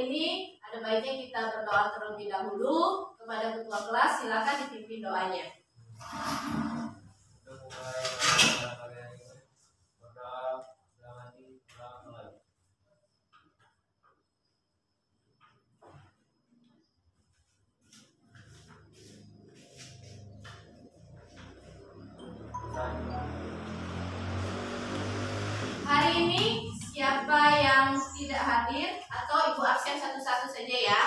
ini ada baiknya kita berdoa terlebih dahulu. Kepada ketua kelas silakan dipimpin doanya. Hari ini siapa yang tidak hadir atau ibu absen satu-satu saja ya?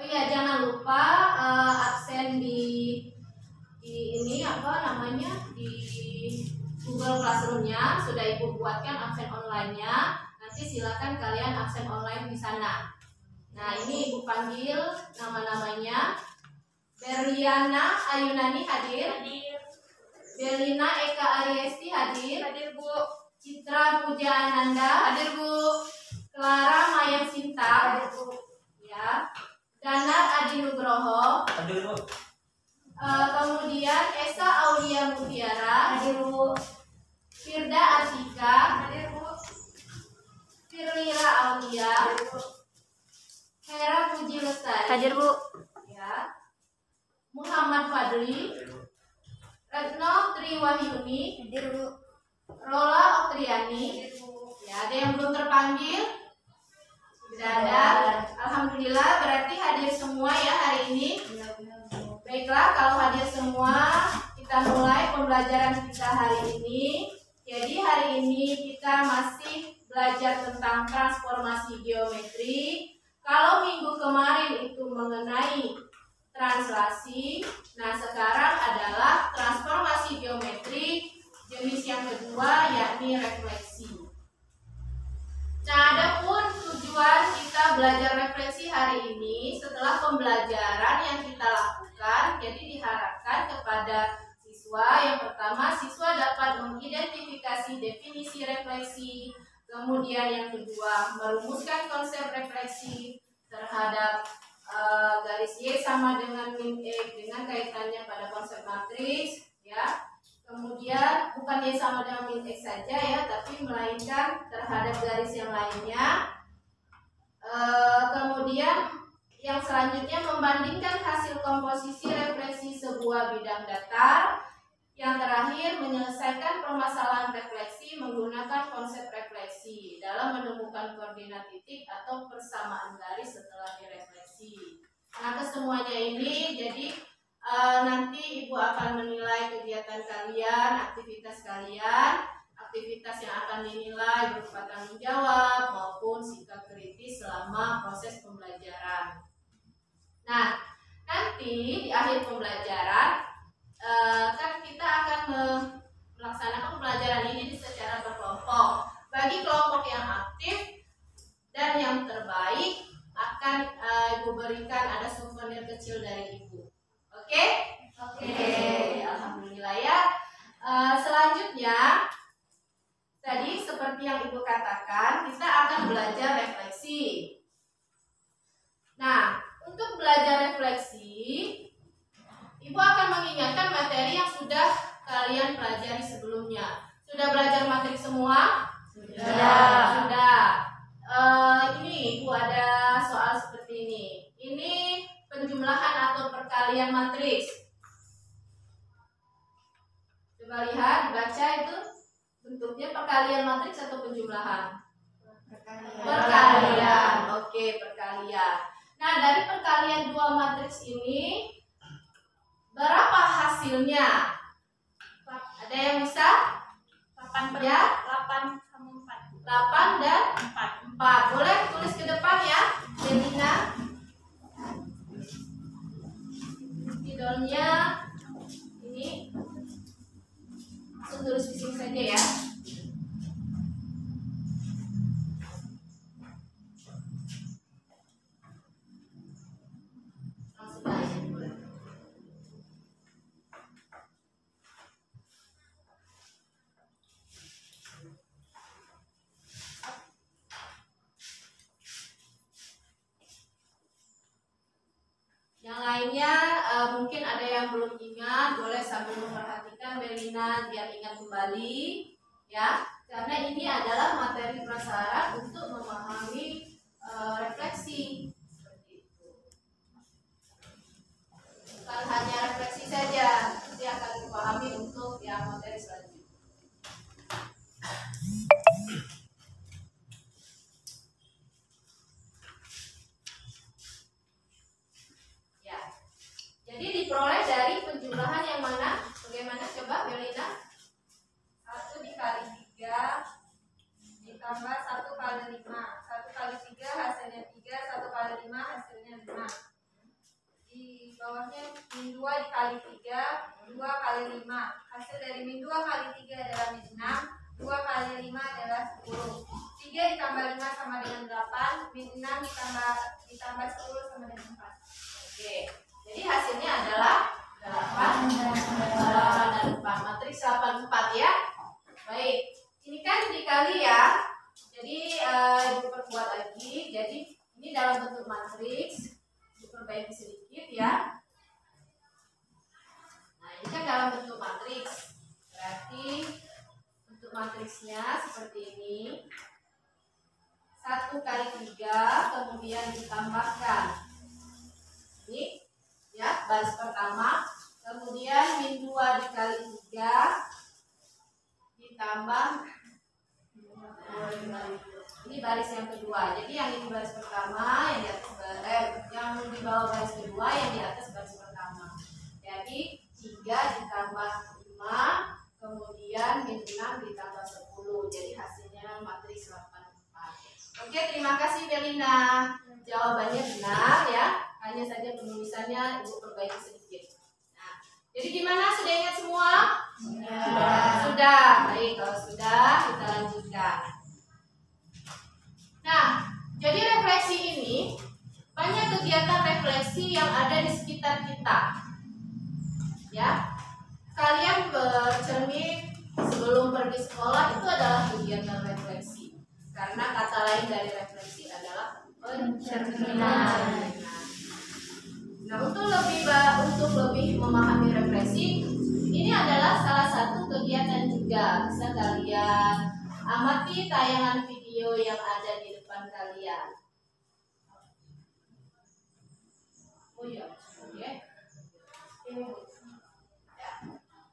Oh iya, jangan lupa absen di ini apa namanya di Google Classroom-nya sudah ibu buatkan absen online-nya. Nanti silakan kalian absen online di sana. Nah, ini ibu panggil nama-namanya. Berliana Ayunani hadir. Hadir. Belina Eka Ariesti hadir. Hadir, Bu. Citra Puja Ananda Hadir, Bu. Clara Mayang Sinta Hadir, Bu. ya. Danar Adi Nugroho. Hadir, Bu. Kemudian Esa Aulia Mutiara. Hadir, Bu. Firda Atika. Hadir, Bu. Firlira Aulia. Hadir, Bu. Hera Puji Lestari. Hadir, Bu. Ya. Muhammad Fadli. Retno Triwahyuni. Hadir, Bu. Rola Oktriani. Hadir, Bu. Ya, ada yang belum terpanggil? Tidak ada. Alhamdulillah, berarti hadir semua ya hari ini. Baiklah, kalau hadir semua, kita mulai pembelajaran kita hari ini. Jadi hari ini kita masih belajar tentang transformasi geometri. Kalau minggu kemarin itu mengenai translasi, nah sekarang adalah transformasi geometri jenis yang kedua, yakni refleksi. Nah, adapun tujuan kita belajar refleksi hari ini setelah pembelajaran yang kita lakukan, jadi diharapkan kepada siswa yang pertama, siswa dapat mengidentifikasi definisi refleksi, kemudian yang kedua, merumuskan konsep refleksi terhadap garis Y sama dengan min X dengan kaitannya pada konsep matriks, ya. Kemudian bukan Y sama dengan min X saja ya, tapi melainkan terhadap garis yang lainnya. Kemudian yang selanjutnya membandingkan hasil komposisi refleksi sebuah bidang datar. Yang terakhir menyelesaikan permasalahan refleksi menggunakan konsep refleksi dalam menemukan koordinat titik atau persamaan garis setelah direfleksi. Nah, kesemuanya ini jadi nanti ibu akan menilai kegiatan kalian, aktivitas kalian, aktivitas yang akan dinilai berupa tanggung jawab maupun sikap kritis selama proses pembelajaran. Nah, nanti di akhir pembelajaran kan kita akan melaksanakan pembelajaran ini secara berkelompok. Bagi kelompok yang aktif dan yang terbaik akan ibu berikan ada souvenir kecil dari ibu. Oke? Oke. Alhamdulillah ya. Selanjutnya, tadi seperti yang ibu katakan, kita akan belajar refleksi. Nah, untuk belajar refleksi, ibu akan mengingatkan materi yang sudah kalian pelajari sebelumnya. Sudah belajar materi semua? Sudah. Sudah. Ini ibu ada soal seperti ini. Ini penjumlahan atau perkalian matriks. Coba lihat, baca itu bentuknya perkalian matriks atau penjumlahan? Perkalian. Oke, perkalian. Nah, dari perkalian dua matriks ini berapa hasilnya? Ada yang bisa? 8 Ya? 8 sama 4. 8 dan 4. 4. Boleh tulis ke depan ya, Delina. Tidolnya ini langsung tulis di sini saja ya. Langsung aja dulu. Yang lainnya mungkin yang belum ingat, boleh sambil memperhatikan Belina biar ingat kembali, ya. Karena ini adalah materi prasyarat untuk memahami refleksi. Seperti itu. Bukan hanya refleksi saja, nanti akan dipahami untuk yang materi selanjutnya. Jadi diperoleh dari penjumlahan yang mana? Bagaimana coba Belina? 1 dikali 3 ditambah 1 kali 5. 1 kali 3 hasilnya 3, 1 kali 5 hasilnya 5. Di bawahnya min 2 dikali 3, 2 kali 5. Hasil dari min 2 kali 3 adalah min 6, 2 kali 5 adalah 10. 3 ditambah 5 sama dengan 8, min 6 ditambah 10 sama dengan 4. Oke. Jadi hasilnya adalah 8 dan 4. Matriks 84 ya. Baik. Ini kan dikali ya. Jadi diperkuat lagi. Jadi ini dalam bentuk matriks. Diperbaiki sedikit ya. Nah, ini kan dalam bentuk matriks. Berarti bentuk matriksnya seperti ini. 1 kali 3 kemudian ditambahkan. Ini ya, baris pertama, kemudian min 2 dikali 3 ditambah ini baris yang kedua. Jadi yang ini baris pertama, yang di atas yang di bawah baris kedua, yang di atas baris pertama. Jadi 3 ditambah 5, kemudian min 6 ditambah 10. Jadi hasilnya matriks 84. Oke, terima kasih Belina. Jawabannya benar ya. Hanya saja penulisannya Ibu perbaiki sedikit. Nah, jadi gimana? Sudah ingat semua? Sudah. Baik, kalau sudah kita lanjutkan. Nah, jadi refleksi ini banyak kegiatan refleksi yang ada di sekitar kita. Ya, kalian bercermin sebelum pergi sekolah itu adalah kegiatan refleksi. Karena kata lain dari refleksi adalah pencerminan. Nah, untuk lebih memahami refleksi, ini adalah salah satu kegiatan juga. Bisa kalian amati tayangan video yang ada di depan kalian. Oh iya, oke. Ya,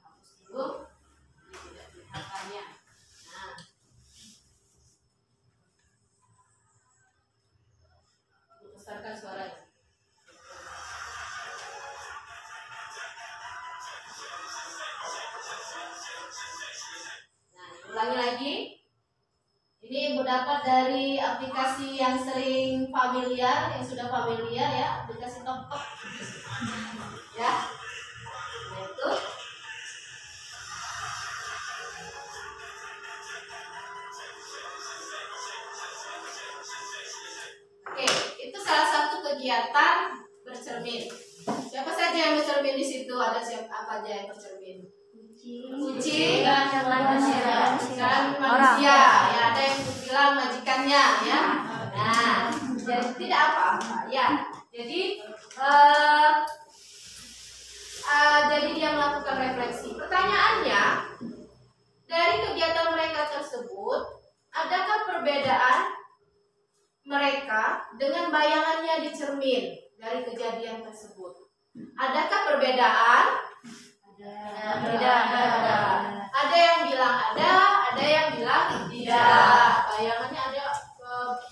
hapus dulu. Ini tidak dilihatkannya. Nah, besarkan suaranya. Ulangi lagi. Ini Ibu dapat dari aplikasi yang sering familiar, yang sudah familiar ya, aplikasi TokTok. Ya. Nah, itu. Oke, itu salah satu kegiatan bercermin. Siapa saja yang bercermin di situ? Ada siapa apa aja yang bercermin? Kucing dan manusia, ya, ada yang bilang majikannya ya. Nah, jadi tidak apa-apa ya. Jadi dia melakukan refleksi. Pertanyaannya, dari kegiatan mereka tersebut, adakah perbedaan mereka dengan bayangannya di cermin dari kejadian tersebut? Adakah perbedaan? Tidak ada. Ada yang bilang ada yang bilang tidak. Bayangannya ada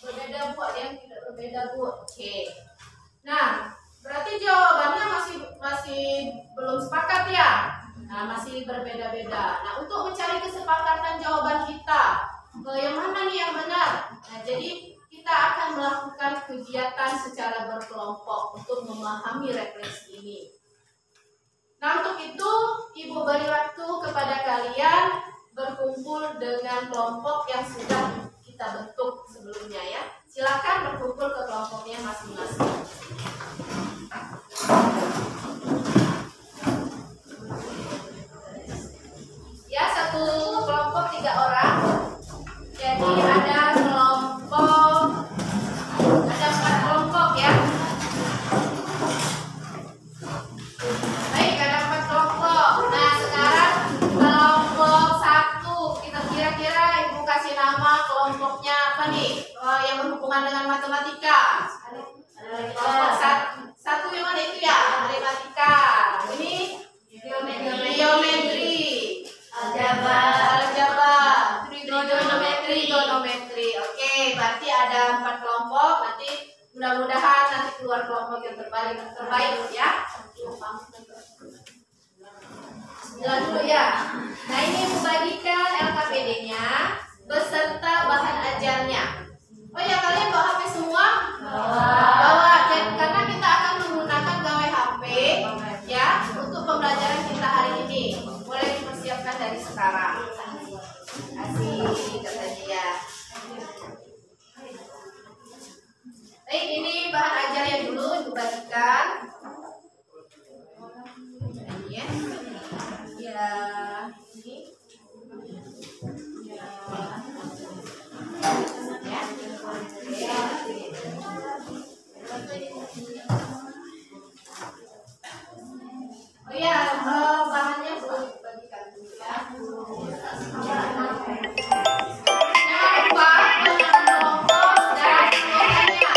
berbeda Bu, ada yang tidak berbeda Bu. Oke. Nah, berarti jawabannya masih belum sepakat ya. Nah, masih berbeda-beda. Nah, untuk mencari kesepakatan jawaban kita, yang mana nih yang benar? Nah, jadi kita akan melakukan kegiatan secara berkelompok untuk memahami refleksi ini. Nah, untuk itu Ibu beri waktu kepada kalian berkumpul dengan kelompok yang sudah kita bentuk sebelumnya ya. Silakan berkumpul ke kelompoknya masing-masing. Ya, satu kelompok 3 orang. Jadi ada 4 kelompok ya. Baik, baik ya. Jalan dulu ya. Nah ini membagikan LKPD-nya beserta bahan ajarnya. Oh ya, kalian bawa HP semua? Bawa. Karena kita akan menggunakan gawai HP ya untuk pembelajaran kita hari ini. Boleh dipersiapkan dari sekarang. Asik katanya ya. Baik, ini bahan ajarnya dulu dibagikan. Ini ya. Ya, ini. Oh ya, bahannya belum dibagikan dulu ya. Jangan lupa menonton dan slogannya.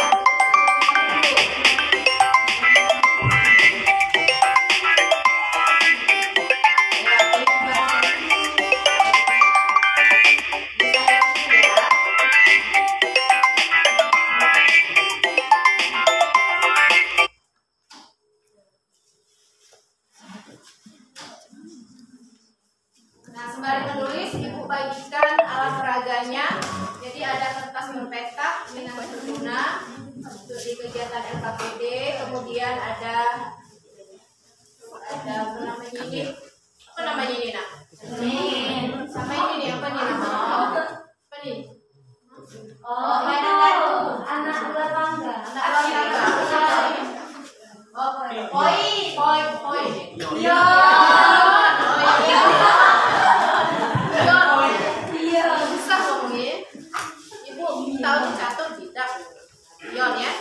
Nah, sembari menulis, Ibu bagikan alat peraganya. Jadi ada kertas berpetak dengan berguna untuk di kegiatan LKPD. Kemudian ada apa namanya ini? Apa namanya ini nak? Sama ini nih apa nih nama? Apa nih? Oh, anak buah tangga. Anak tangga. Oh, poi. Iya. Iya, susah ngomongnya. Ibu tahu dicatur tidak? Ion ya.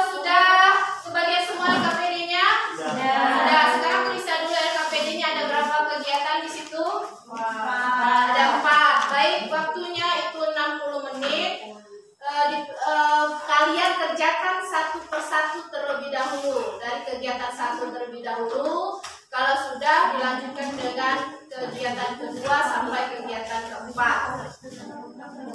Sudah sebagian semua LKPD-nya? Sudah. Sekarang tulis dulu LKPD-nya ada berapa kegiatan di situ? Ada 4. Baik, waktunya itu 60 menit. Kalian kerjakan satu persatu terlebih dahulu. Dari kegiatan 1 terlebih dahulu. Kalau sudah, dilanjutkan dengan kegiatan kedua sampai kegiatan keempat.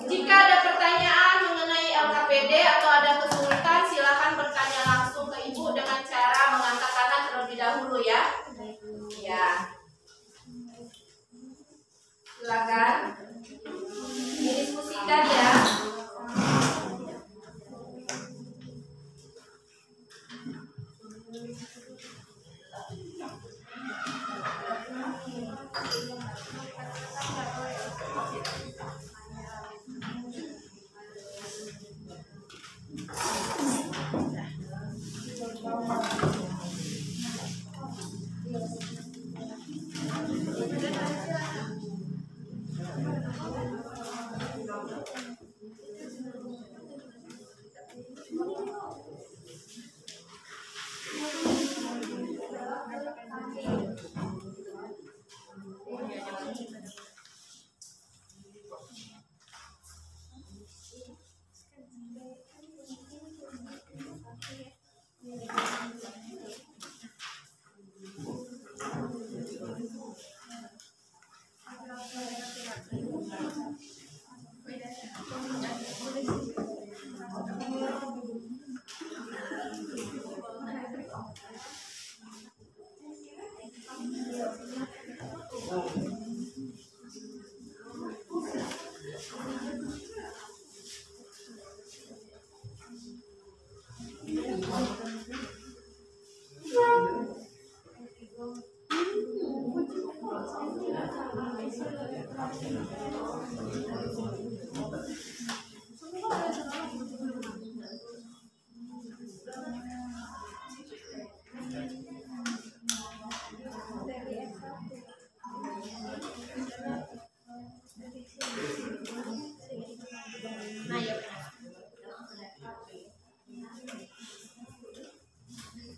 Jika ada pertanyaan mengenai LKPD atau ada kesulitan, silakan bertanya langsung ke Ibu dengan cara mengangkat tangan terlebih dahulu ya. Ya. Silakan didiskusikan ya.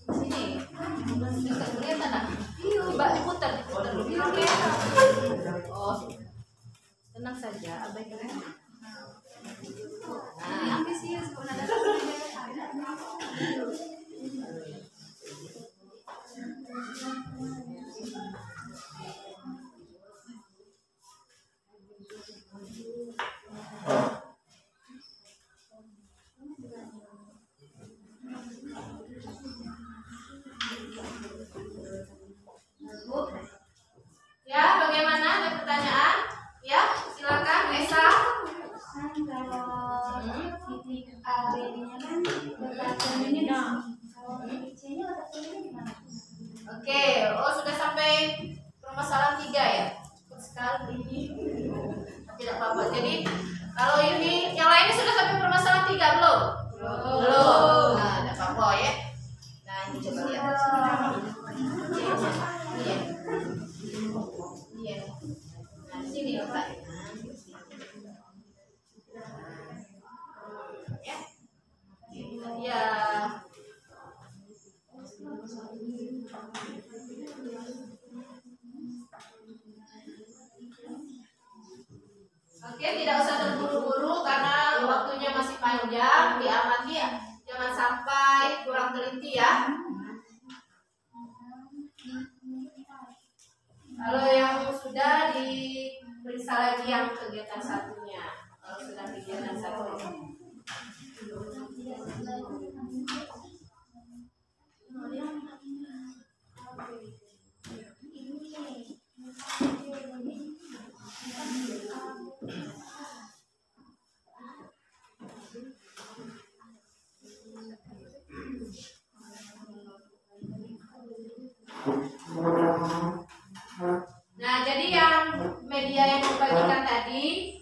Sini. Oh, tenang saja, abaikan. Nah, ambisius Ya, bagaimana? Ada pertanyaan? Ya, silakan Esa. Kan kalau titik A B D-nya kan letak cerminnya di sini. Kalau titik C-nya letak cerminnya di mana? Oke, oh sudah sampai permasalahan 3 ya? Cepat sekali ini. Tidak apa-apa. Jadi kalau ini yang lainnya sudah sampai permasalahan 3 belum? Belum. Nah, tidak apa-apa ya. Nah, ini coba lihat. Iya. Iya. Nah, di sini Pak. Ya. Iya. Oke, tidak usah terburu-buru karena waktunya masih panjang. Diamati ya, jangan sampai kurang teliti ya. Kalau yang sudah diperiksa lagi yang kegiatan satunya. Kalau sudah kegiatan satu. Nah, jadi yang media yang dibagikan tadi,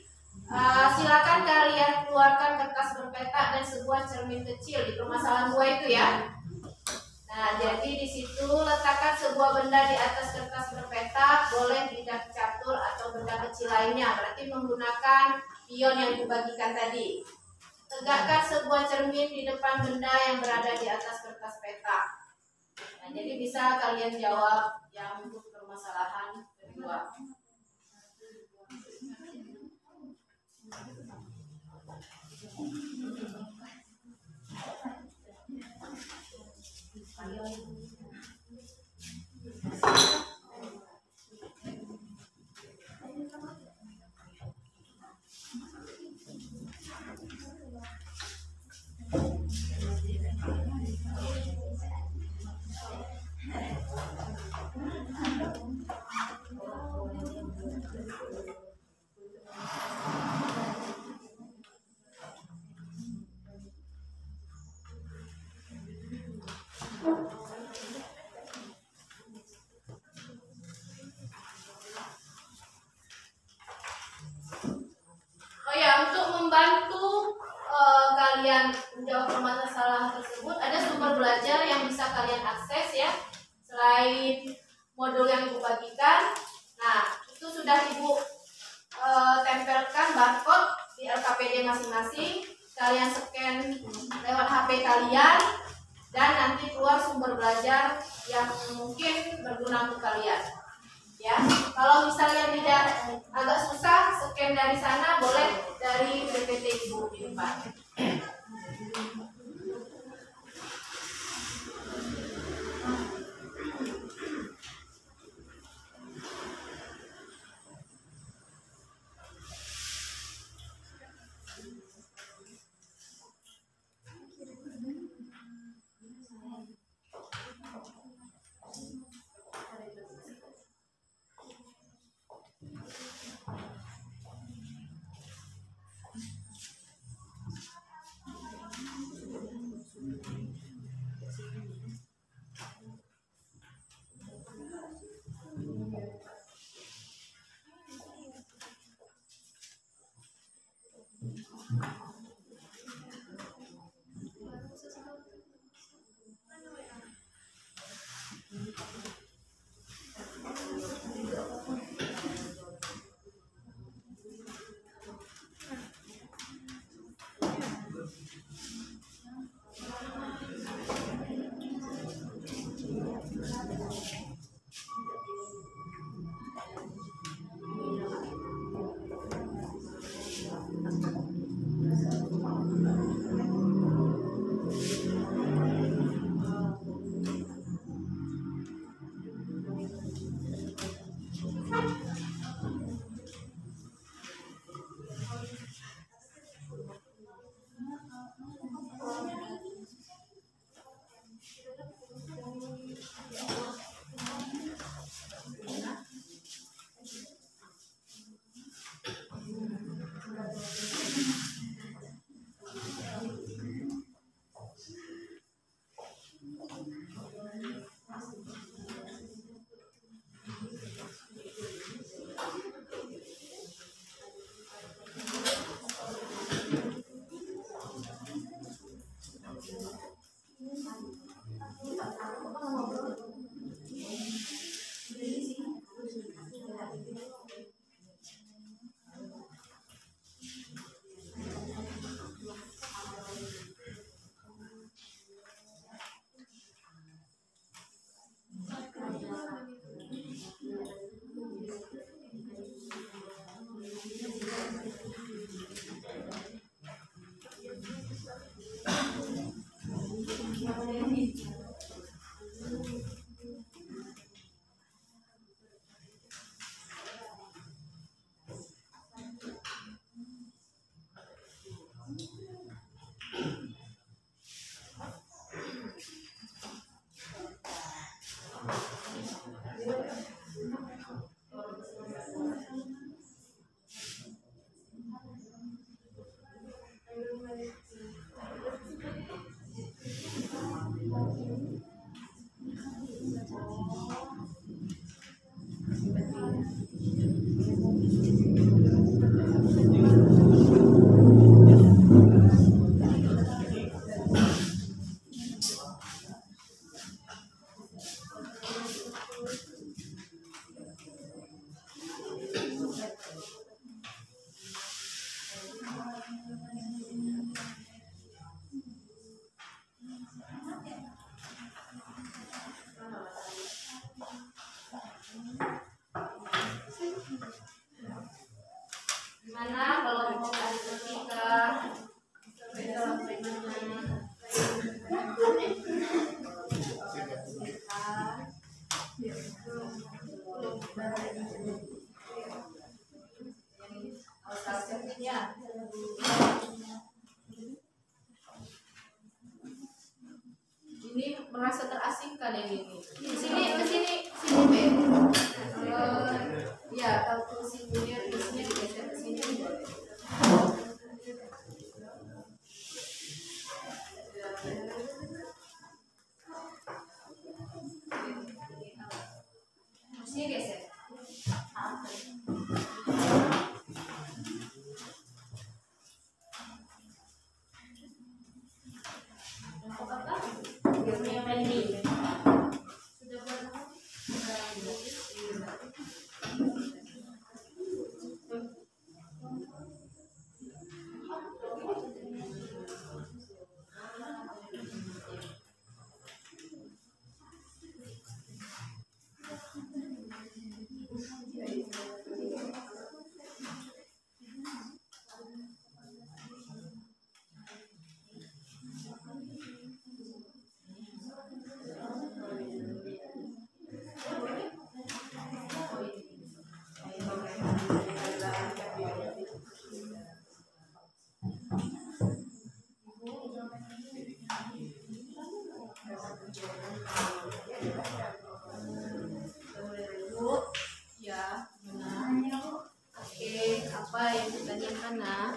silakan kalian keluarkan kertas berpetak dan sebuah cermin kecil di permasalahan 2 itu ya. Nah, jadi di situ letakkan sebuah benda di atas kertas berpetak, boleh tidak catur atau benda kecil lainnya, berarti menggunakan pion yang dibagikan tadi. Tegakkan sebuah cermin di depan benda yang berada di atas kertas petak. Nah, jadi bisa kalian jawab yang untuk permasalahan kedua. Oh ya, untuk membantu kalian menjawab permasalahan tersebut, ada sumber belajar yang bisa kalian akses ya. Selain modul yang Ibu bagikan, nah itu sudah Ibu tempelkan barcode di LKPD masing-masing. Kalian scan lewat HP kalian dan nanti keluar sumber belajar yang mungkin berguna untuk kalian. Ya, kalau misalnya tidak agak susah scan dari sana, boleh dari PPT Ibu di depan. Gimana kalau mau cari ketika ini merasa terasingkan yang ini. Ke sini B. Ya, kalau ke sini digeser ke sini. Sini geser. Ya, benar. Oke, apa yang ditanyakan, Nak?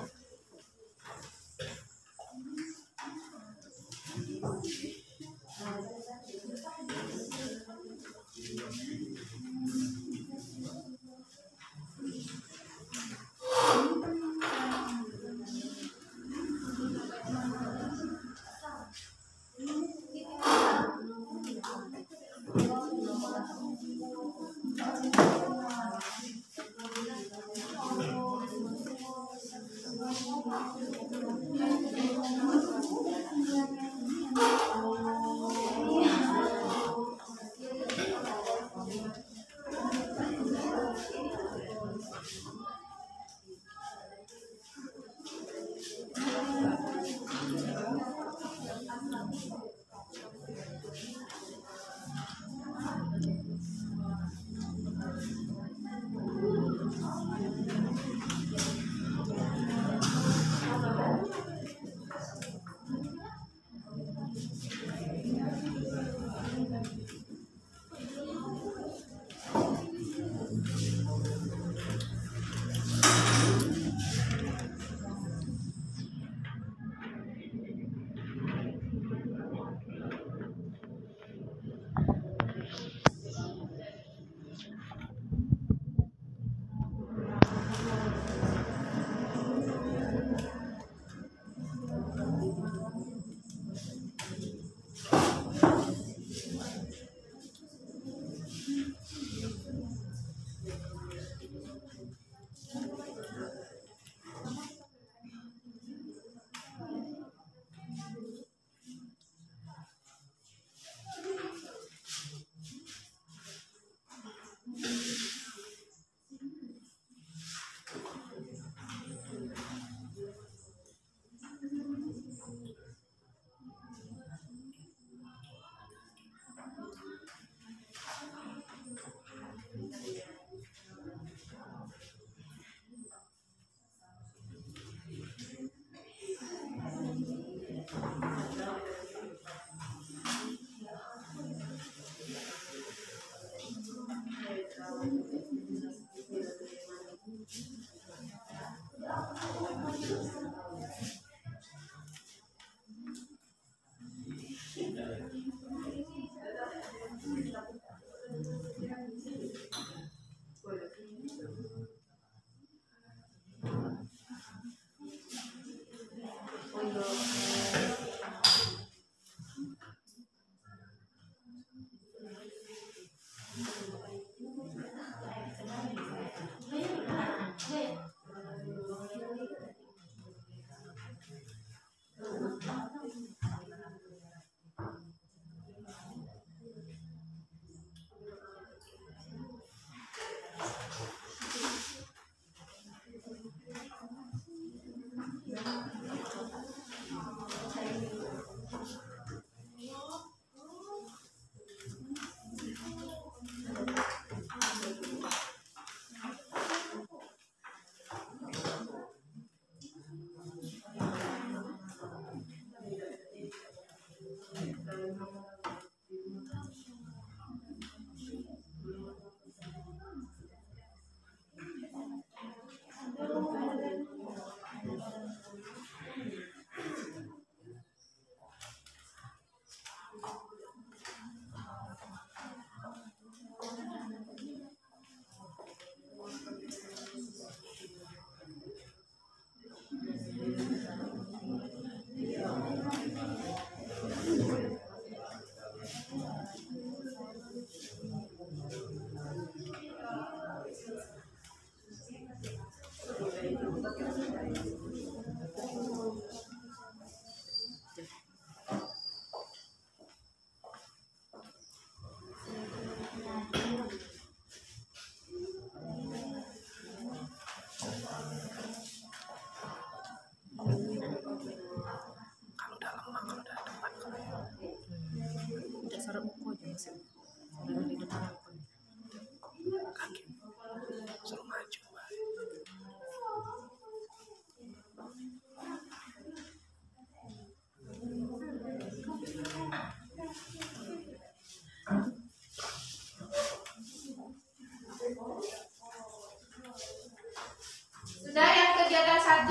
Sudah yang kegiatan 1?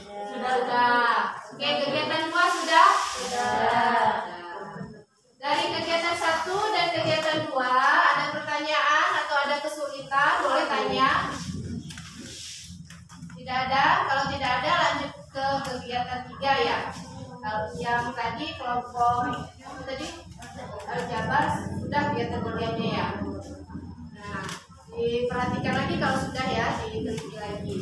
Sudah. Oke, kegiatan 2 sudah? Sudah. Dari kegiatan 1 dan kegiatan 2 ada pertanyaan atau ada kesulitan? Boleh tanya. Tidak ada? Kalau tidak ada lanjut ke kegiatan 3 ya. Kalau yang tadi kelompok tadi Jabar sudah kegiatan bagiannya ya. Nah, diperhatikan lagi kalau sudah ya, diteliti lagi.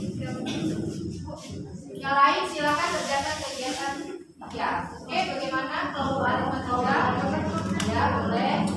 Yang lain silakan kerjakan kegiatan 3. Oke, bagaimana kalau ada matematika? Ya, boleh.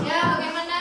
Ya, bagaimana?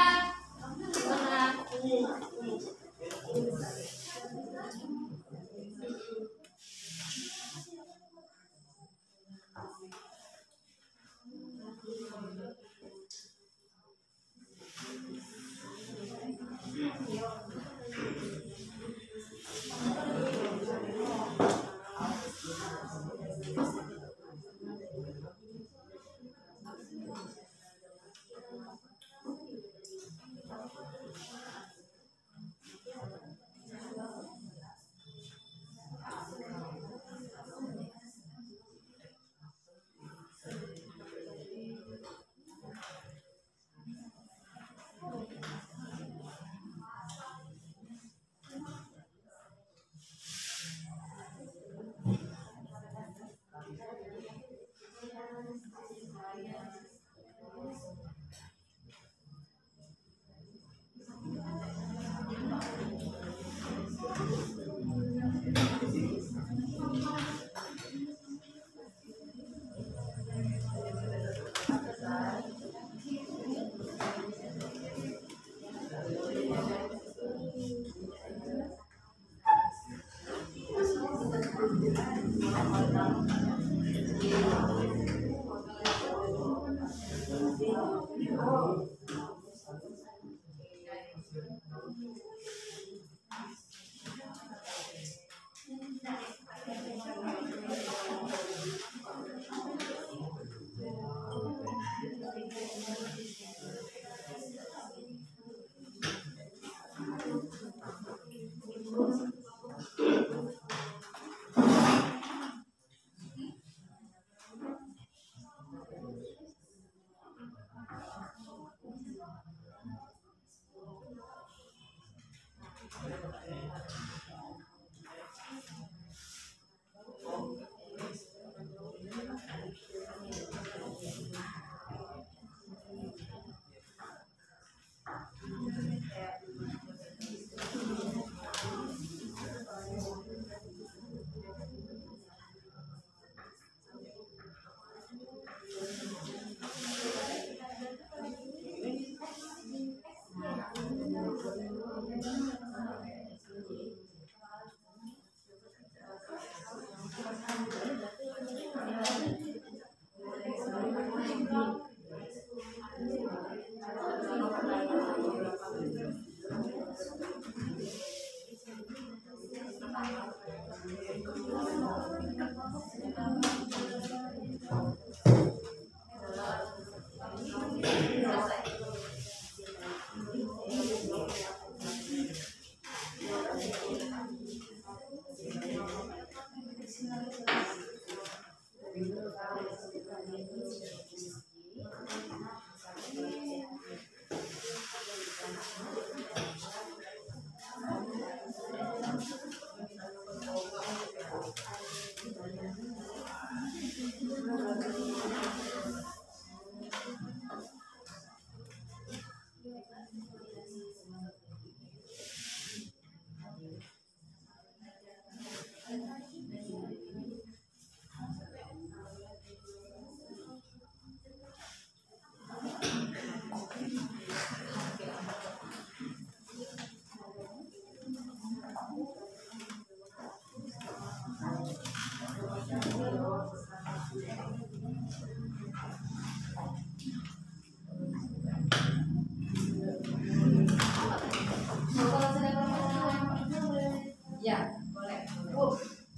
Ya, boleh.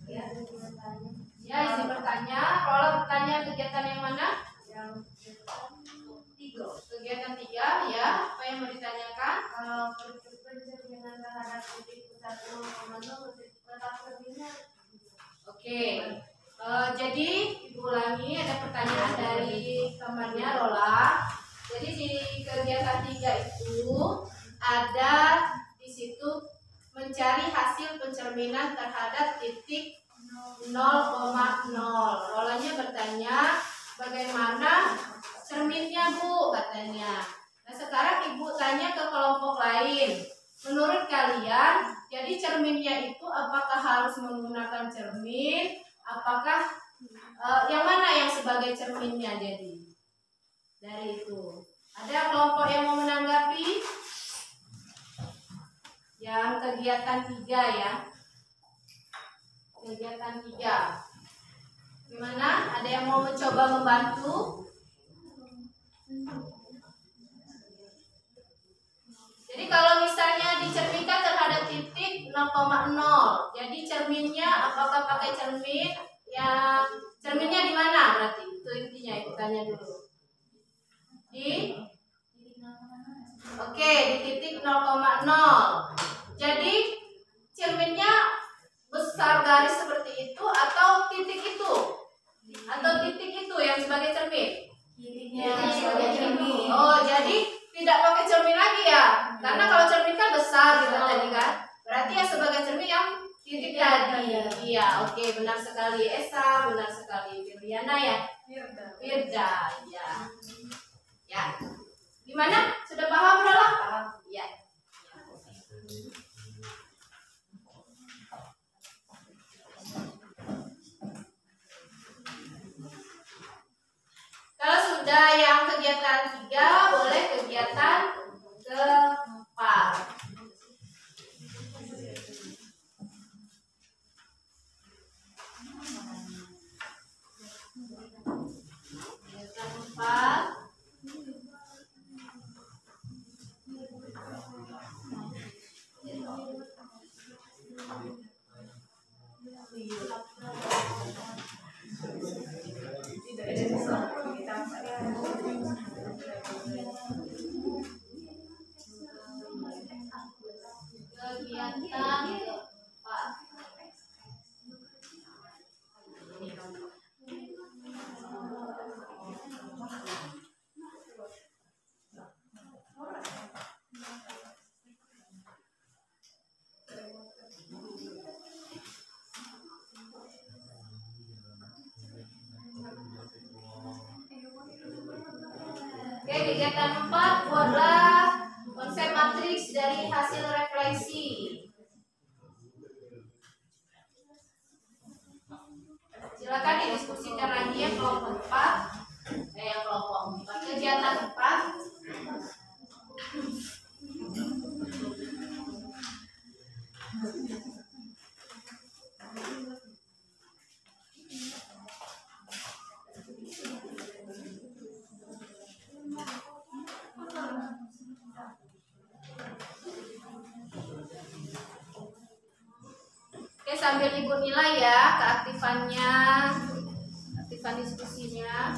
Ya. Ya, isi bertanya. Rola bertanya kegiatan yang mana? Kegiatan 3, ya. Apa yang mau ditanyakan? Pencerminan terhadap titik pusat 0,0 tetap lebihnya. Oke. Jadi Ibu ulangi, ada pertanyaan dari temannya Rola. Jadi di kegiatan 3 itu ada di situ mencari hasil pencerminan terhadap titik 0,0. Rolanya bertanya, bagaimana cerminnya Bu, katanya. Nah sekarang Ibu tanya ke kelompok lain. Menurut kalian, jadi cerminnya itu apakah harus menggunakan cermin? Apakah yang mana yang sebagai cerminnya jadi? Dari itu. Ada kelompok yang mau menanggapi? Yang kegiatan 3 ya. Kegiatan 3. Gimana? Ada yang mau mencoba membantu? Jadi kalau misalnya dicerminkan terhadap titik 0,0, jadi cerminnya apakah pakai cermin? Ya, cerminnya di mana berarti? Itu intinya, Ibu tanya dulu. Oke, di titik 0,0. Jadi cerminnya besar garis seperti itu atau titik itu? Atau titik itu yang sebagai cermin? Sebagai cermin. Oh, jadi tidak pakai cermin lagi ya? Karena kalau cermin kan besar gitu tadi kan. Berarti ya sebagai cermin yang titik tadi. Iya, oke, benar sekali Esa, benar sekali Firliana ya. Firda, ya. Ya. Gimana? Sudah paham Rola? Paham. Ya. Kalau sudah yang kegiatan 3, boleh kegiatan ke-4. Kegiatan 4. Kegiatan ke-4. Oke, kegiatan 4 adalah konsep matriks dari hasil refleksi. Silakan didiskusikan lagi ya kelompok 4. Yang kelompok 4. Kegiatan 4. Oke, sambil Ibu nilai ya keaktifannya, aktifan diskusinya.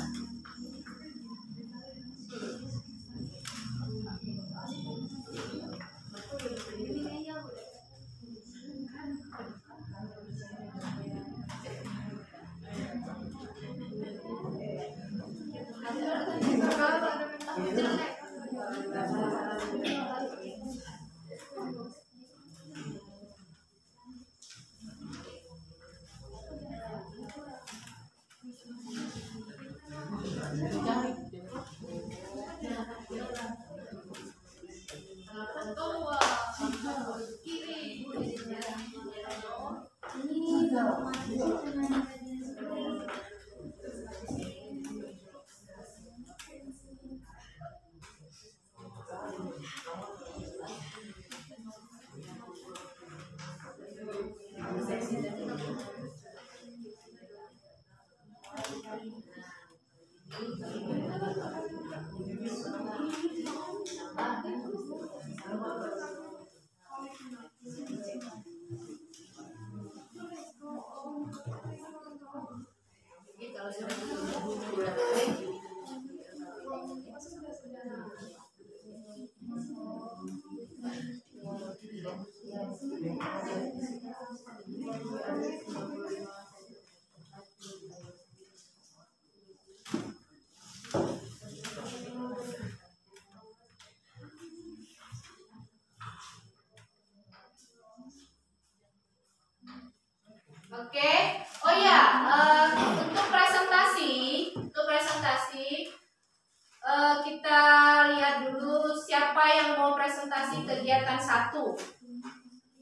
siapa yang mau presentasi kegiatan 1?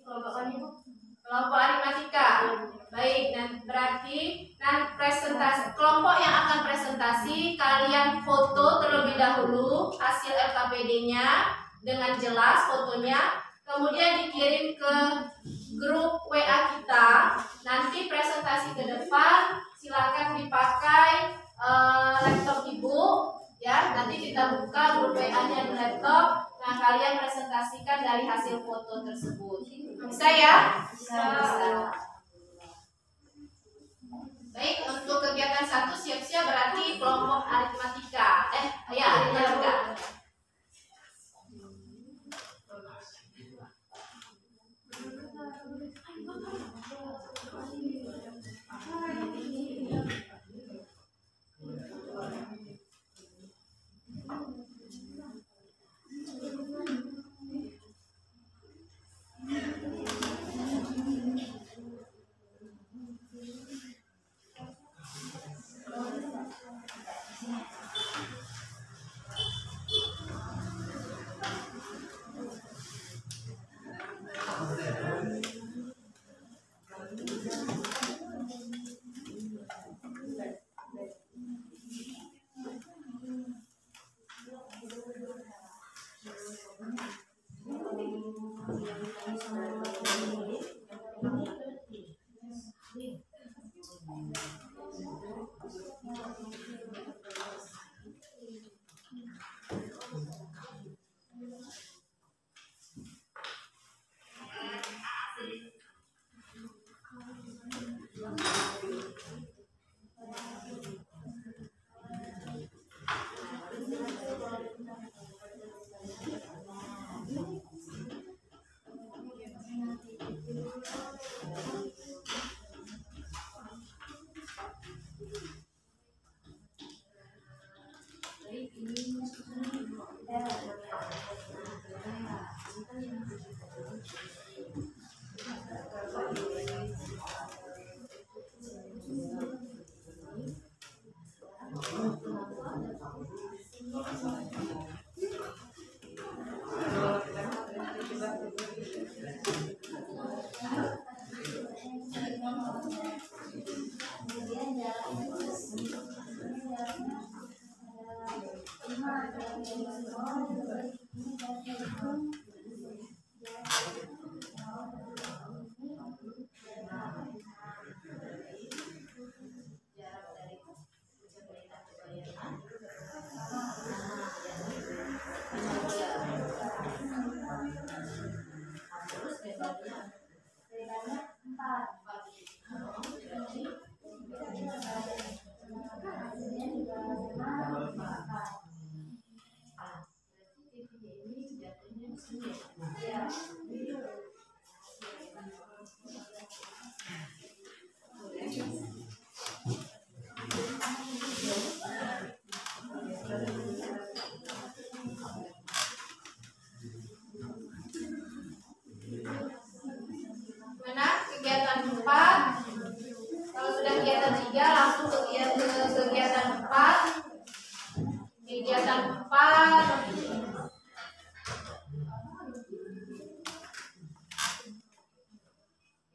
Kelompok aritmatika. Baik, dan berarti presentasi kelompok yang akan presentasi, kalian foto terlebih dahulu hasil LKPD-nya dengan jelas fotonya, kemudian dikirim ke grup WA kita. Nanti presentasi ke depan silakan dipakai laptop ibu, ya. Nanti kita buka grup WA-nya di laptop. Nah, kalian presentasikan dari hasil foto tersebut. Bisa ya? Bisa. Baik, untuk kegiatan 1 siap-siap berarti kelompok aritmatika. Aritmatika.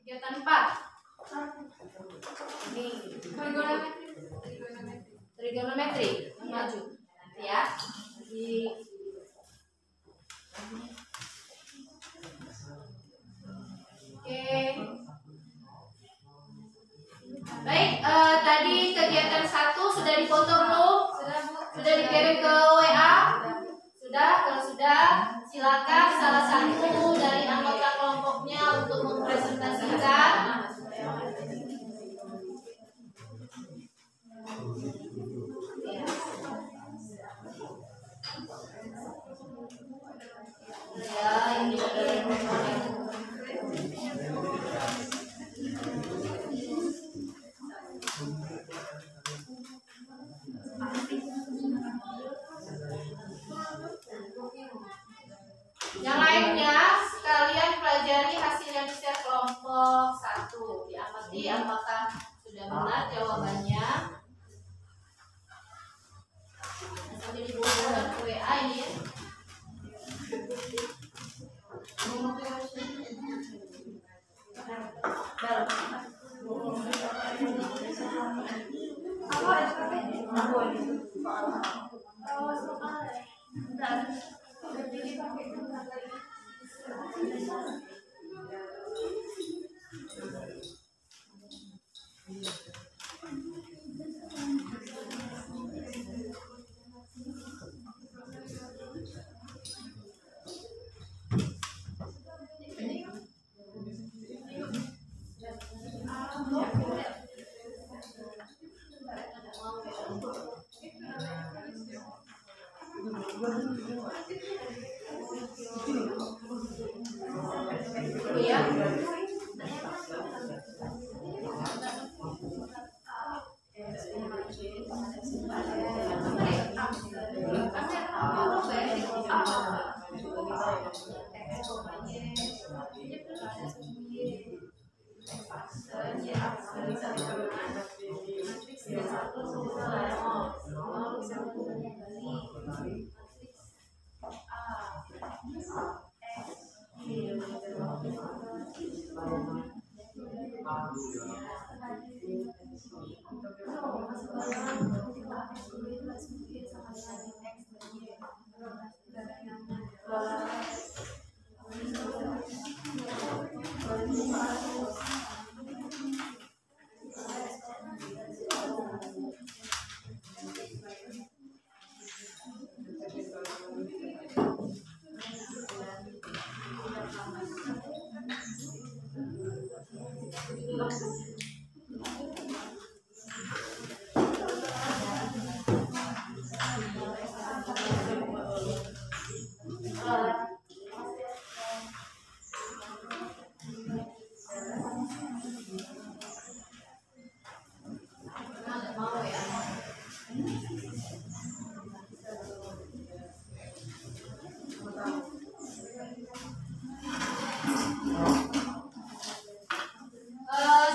Kegiatan 4. Ini trigonometri. Maju. Nanti ya. Oke. Baik, tadi kegiatan 1 sudah difoto belum? Sudah dikirim ke WA? Sudah? Kalau sudah, silakan salah satu dari anggota kelompoknya untuk mempresentasikan. Ya, ini yang lainnya sekalian pelajari hasil yang di-share kelompok 1. Diamati apakah sudah benar jawabannya. Sambil dibuka ke WA ini ya.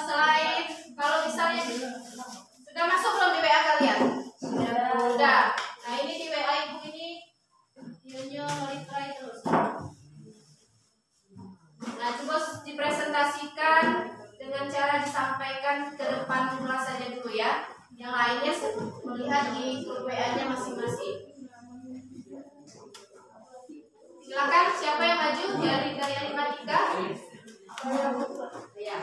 Selain kalau misalnya sudah masuk belum di WA kalian? Sudah. Nah ini di WA ibu ini videonya retry terus. Nah coba dipresentasikan dengan cara disampaikan ke depan kelas saja dulu ya. Yang lainnya melihat di grup WA-nya masing-masing. Silakan siapa yang maju dari matematika? Ya.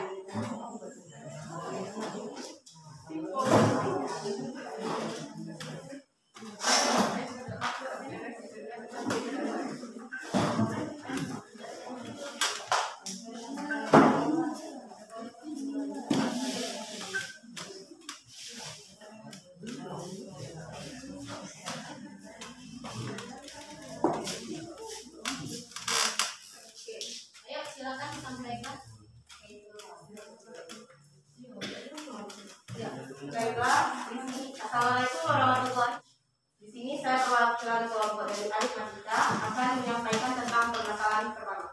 Ayo silakan sampaikan. Baiklah, Assalamualaikum warahmatullahi wabarakatuh. Di sini saya perwakilan kelompok dari aritmatika akan menyampaikan tentang permasalahan pertama.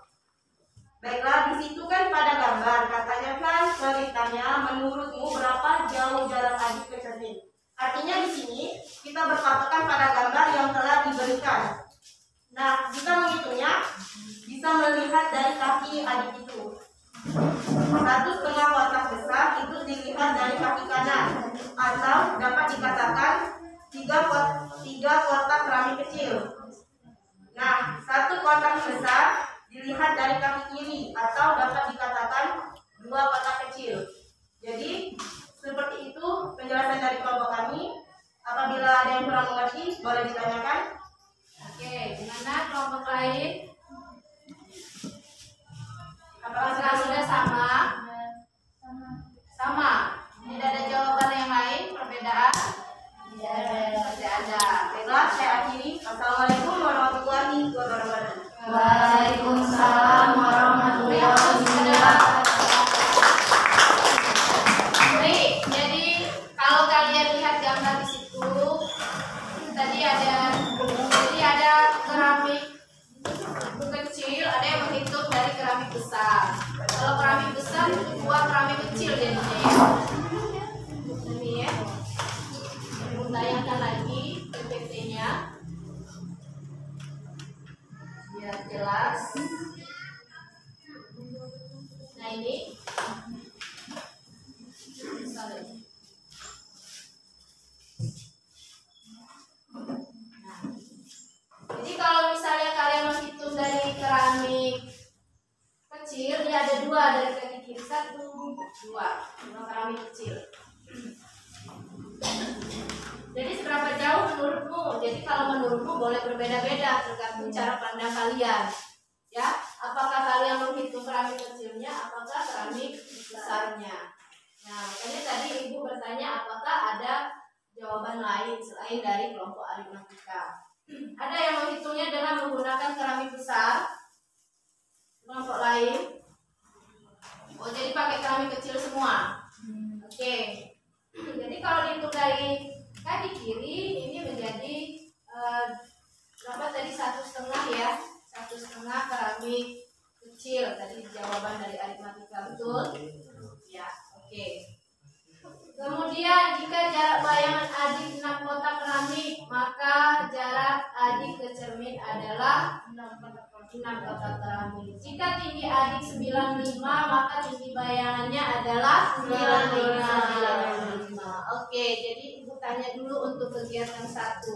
Baiklah, di situ kan pada gambar katanya kan ceritanya menurutmu berapa jauh jarak adik ke cermin. Artinya di sini kita berpatokan pada gambar yang telah diberikan. Nah, jika menghitungnya bisa melihat dari kaki adik itu. 1,5 kotak besar itu dilihat dari kaki kanan, atau dapat dikatakan 3 kotak keramik kecil. Nah, 1 kotak besar dilihat dari kaki kiri, atau dapat dikatakan 2 kotak kecil. Jadi seperti itu penjelasan dari kelompok kami. Apabila ada yang kurang mengerti boleh ditanyakan. Oke, gimana kelompok lain? Apakah sudah sama? Sama. Tidak ada jawaban yang lain, perbedaan? Tidak ada. Baiklah, saya akhiri. Assalamualaikum warahmatullahi wabarakatuh. Waalaikumsalam warahmatullahi wabarakatuh. Baik, jadi kalau kalian lihat gambar di situ, tadi ada keramik kecil, ada yang menghitung dari keramik besar. Kalau keramik besar buat keramik kecil jadinya ya. Ini ya. Tayangkan lagi PPT-nya biar jelas. Nah ini. Sorry. Jadi kalau misalnya kalian menghitung dari keramik kecil, ini ada 2 dari kaki kiri, 1, 2 keramik kecil. Jadi seberapa jauh menurutmu? Jadi kalau menurutmu boleh berbeda-beda tergantung cara pandang kalian. Ya, apakah kalian menghitung keramik kecilnya, apakah keramik besarnya? Nah, makanya tadi ibu bertanya apakah ada jawaban lain selain dari kelompok aritmatika. Ada yang menghitungnya dengan menggunakan keramik besar, kelompok lain. Oh, jadi pakai keramik kecil semua. Oke. Jadi kalau dihitung dari kaki kiri ini menjadi berapa tadi 1,5 ya? 1,5 1,5 keramik kecil. Tadi jawaban dari aritmatika, betul? Ya, oke. Kemudian jika jarak bayangan adik 6 kotak keramik, maka jarak adik ke cermin adalah 6 kotak keramik. Jika tinggi adik 95, maka tinggi bayangannya adalah 95. Oke, jadi ibu tanya dulu untuk kegiatan 1.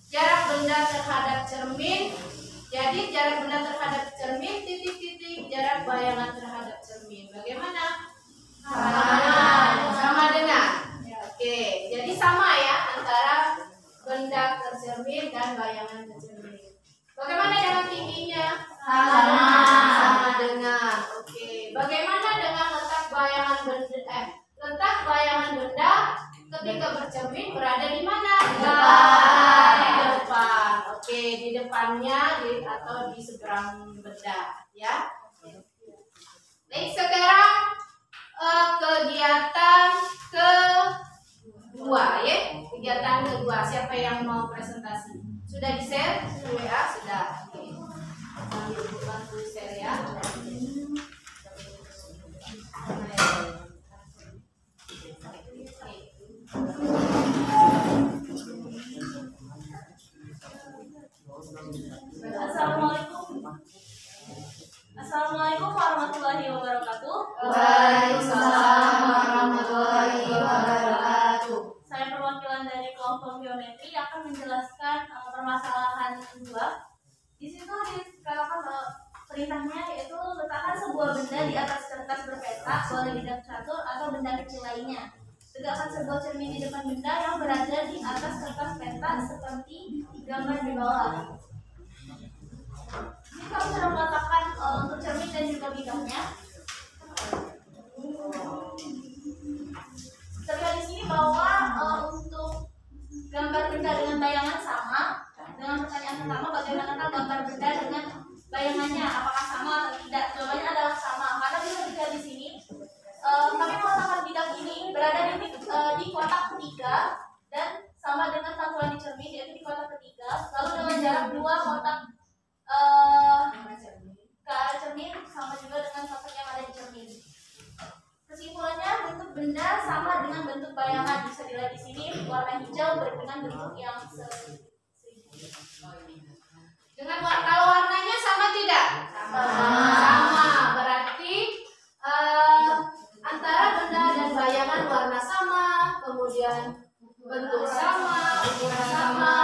Jarak benda terhadap cermin. Jadi jarak benda terhadap cermin titik-titik jarak bayangan terhadap cermin. Bagaimana? Sama dengan. Oke, jadi sama ya antara benda ke cermin dan bayangan ke cermin. Bagaimana dengan tingginya? Sama dengan. Oke, bagaimana dengan letak bayangan benda? Letak bayangan benda ketika bercermin berada di mana? Di depan. Oke, di depannya atau di seberang benda, ya. Baik, sekarang kegiatan kedua, ya. Kegiatan kedua. Siapa yang mau presentasi? Sudah di-share? WA sudah. Oke. Bantu share ya. Assalamualaikum warahmatullahi wabarakatuh. Waalaikumsalam warahmatullahi wabarakatuh. Saya perwakilan dari kelompok geometri akan menjelaskan permasalahan 2. Di situ dikatakan perintahnya yaitu letakkan sebuah benda di atas kertas berpeta, boleh bidang catur atau benda kecil lainnya. Tegakkan sebuah cermin di depan benda yang berada di atas kertas peta seperti gambar di bawah. Jadi kamu sudah meletakkan untuk cermin dan juga bidangnya. Terlihat di sini bahwa untuk gambar benda dengan bayangan sama. Dengan pertanyaan pertama, bagaimana gambar benda dengan bayangannya, apakah sama atau tidak? Jawabannya adalah sama, karena bisa dilihat di sini. Kami meletakkan bidang ini berada di kotak ketiga dan sama dengan pantulan di cermin, yaitu di kotak ketiga. Lalu dengan jarak 2 kotak ke arah cermin sama juga dengan kotak yang ada di cermin. Kesimpulannya, bentuk benda sama dengan bentuk bayangan. Bisa dilihat di sini warna hijau dengan bentuk yang Dengan kalau warnanya sama tidak? Sama. Berarti antara benda dan bayangan warna sama, kemudian bentuk sama, ukuran sama,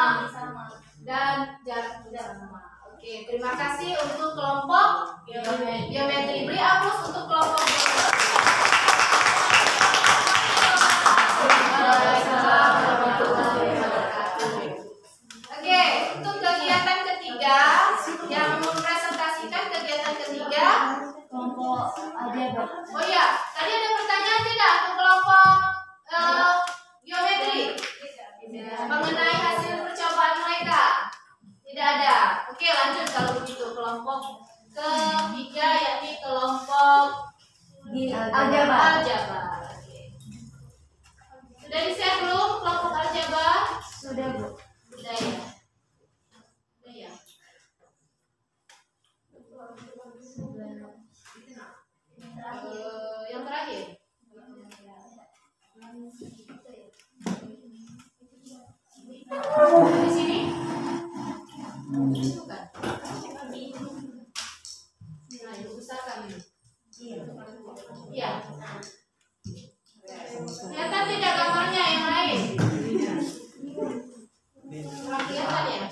dan jarak juga sama. Oke, terima kasih untuk kelompok geometri. Beri aplaus untuk kelompok geometri. Oke, untuk kegiatan ketiga yang mempresentasikan kegiatan ketiga Kelompok aljabar. Oh iya, tadi ada pertanyaan tidak untuk kelompok geometri mengenai hasil percobaan mereka? Tidak ada. Oke, lanjut kalau begitu kelompok ketiga yakni kelompok Aljabar. Oke. Sudah di-share belum kelompok aljabar? Sudah, Bu. Sudah ya. Sudah ya. Yang terakhir. Di sini? Bukan. Nah, itu besar kami. Iya. Kelihatan tidak gambarnya yang lain? Kurang kelihatan ya?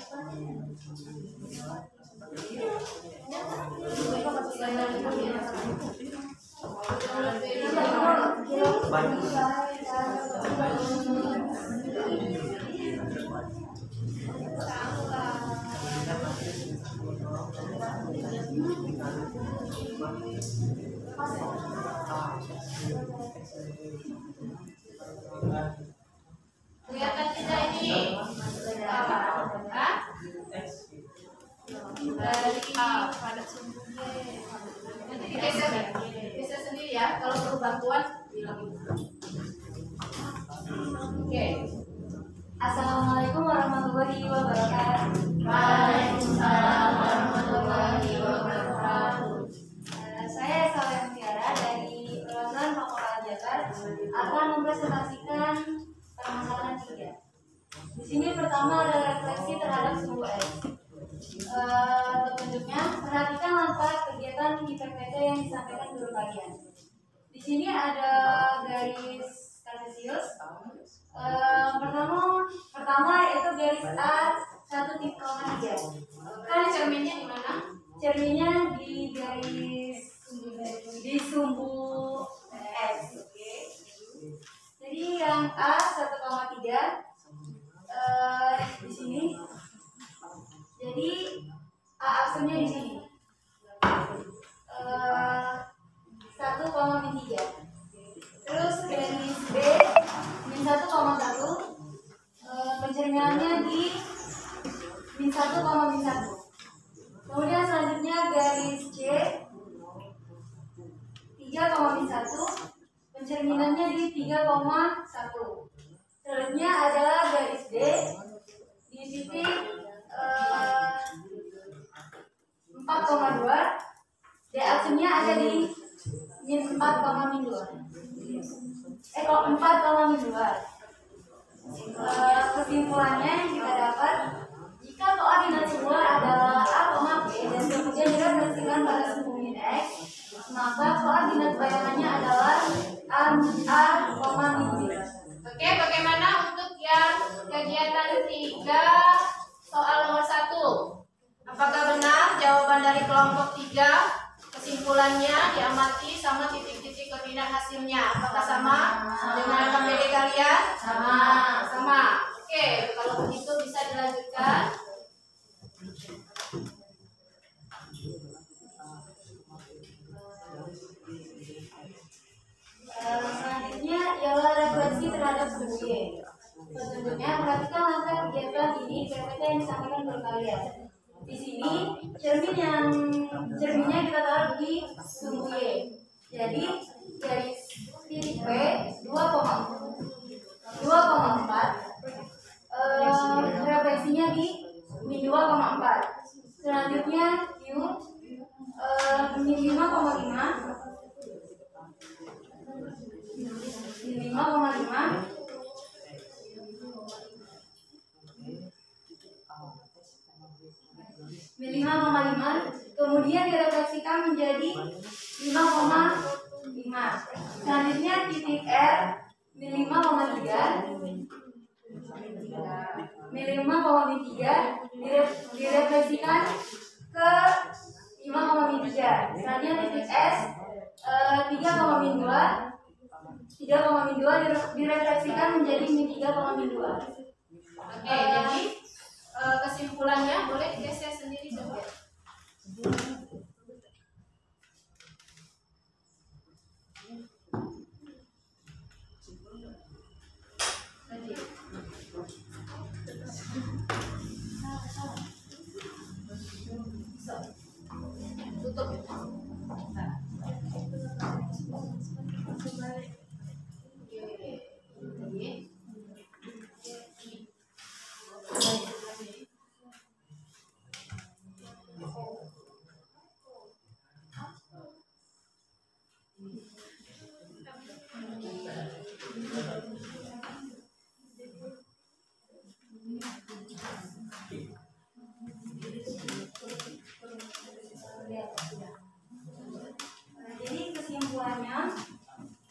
Kelihatan tidak ini? Hah? Dari nanti digeser sendiri ya. Kalau perlu bantuan bilang. Oke. Assalamualaikum warahmatullahi wabarakatuh. Waalaikumsalam warahmatullahi akan mempresentasikan permasalahan 3. Di sini pertama ada refleksi terhadap sumbu S. Petunjuknya, perhatikan langkah kegiatan di PPT yang disampaikan guru kalian. Di sini ada garis kartesius. Pertama yaitu garis A 1,3. Kan cerminnya di mana? Cerminnya di garis di sumbu S. Oke. Jadi yang A 1,3 di sini. Jadi A aksennya di sini. 1,3. Terus garis B min 1,1. Pencerminannya di min 1,1. Kemudian selanjutnya garis C 3,1. Pencerminannya di 3,1. Selanjutnya adalah garis D di titik 4,2. D aksennya ada di min 4,2. 4,2. Kesimpulannya yang kita dapat, jika koordinat semua adalah A, B dan kemudian direfleksikan pada sumbu min X, maka koordinat bayangannya adalah A, min B. Oke, bagaimana untuk yang kegiatan 3 soal nomor 1? Apakah benar jawaban dari kelompok 3? Kesimpulannya diamati sama titik-titik koordinat hasilnya. Apakah sama dengan KPD kalian? Sama. Oke, kalau begitu bisa dilanjutkan. Selanjutnya ialah refleksi terhadap sumbu Y. Petunjuknya, perhatikan langkah kegiatan ini PPT yang disampaikan guru kalian. Di sini cerminnya kita taruh di sumbu Y. Jadi garis titik P 2,4. Refleksinya di min 2,4. Selanjutnya Q min 5,5. Min 5,5, kemudian direfleksikan menjadi 5,5. Selanjutnya titik R min 5,3. Min 5,3 direfleksikan ke 5,3. Selanjutnya titik S 3,2 direfleksikan menjadi min 3,2. Oke, jadi kesimpulannya boleh digeser sendiri saja. Tutup. Jadi kesimpulannya,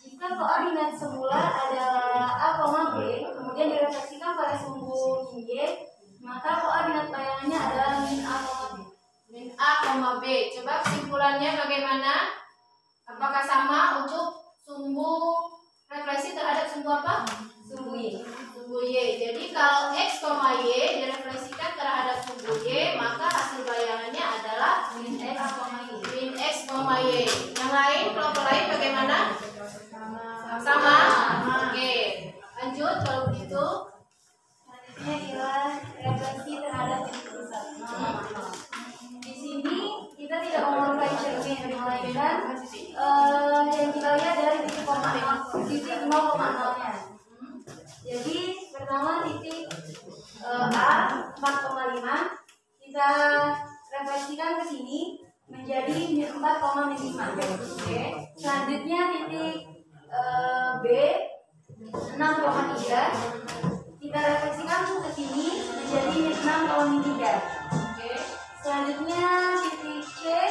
jika koordinat semula adalah A, B, kemudian direfleksikan pada sumbu Y, maka koordinat bayangannya adalah min A, B. Min A, B. Coba kesimpulannya bagaimana? Apakah sama untuk sumbu refleksi terhadap sumbu apa? Sumbu Y. Sumbu Y. Jadi kalau X, Y direfleksikan terhadap sumbu Y, maka hasil bayangannya adalah Min X, Y. min X, Y. Yang lain, kelompok lain bagaimana? Sama? Oke. Lanjut kalau begitu. Selanjutnya ialah refleksi terhadap titik pusat. Di sini kita tidak memerlukan cermin, melainkan yang kita lihat dari titik 0,0-nya. Jadi pertama titik A 4,5 kita refleksikan ke sini menjadi min 4,5. Oke. Selanjutnya titik B B 6,3. Kita refleksikan ke sini menjadi 6,3. Oke. Selanjutnya titik C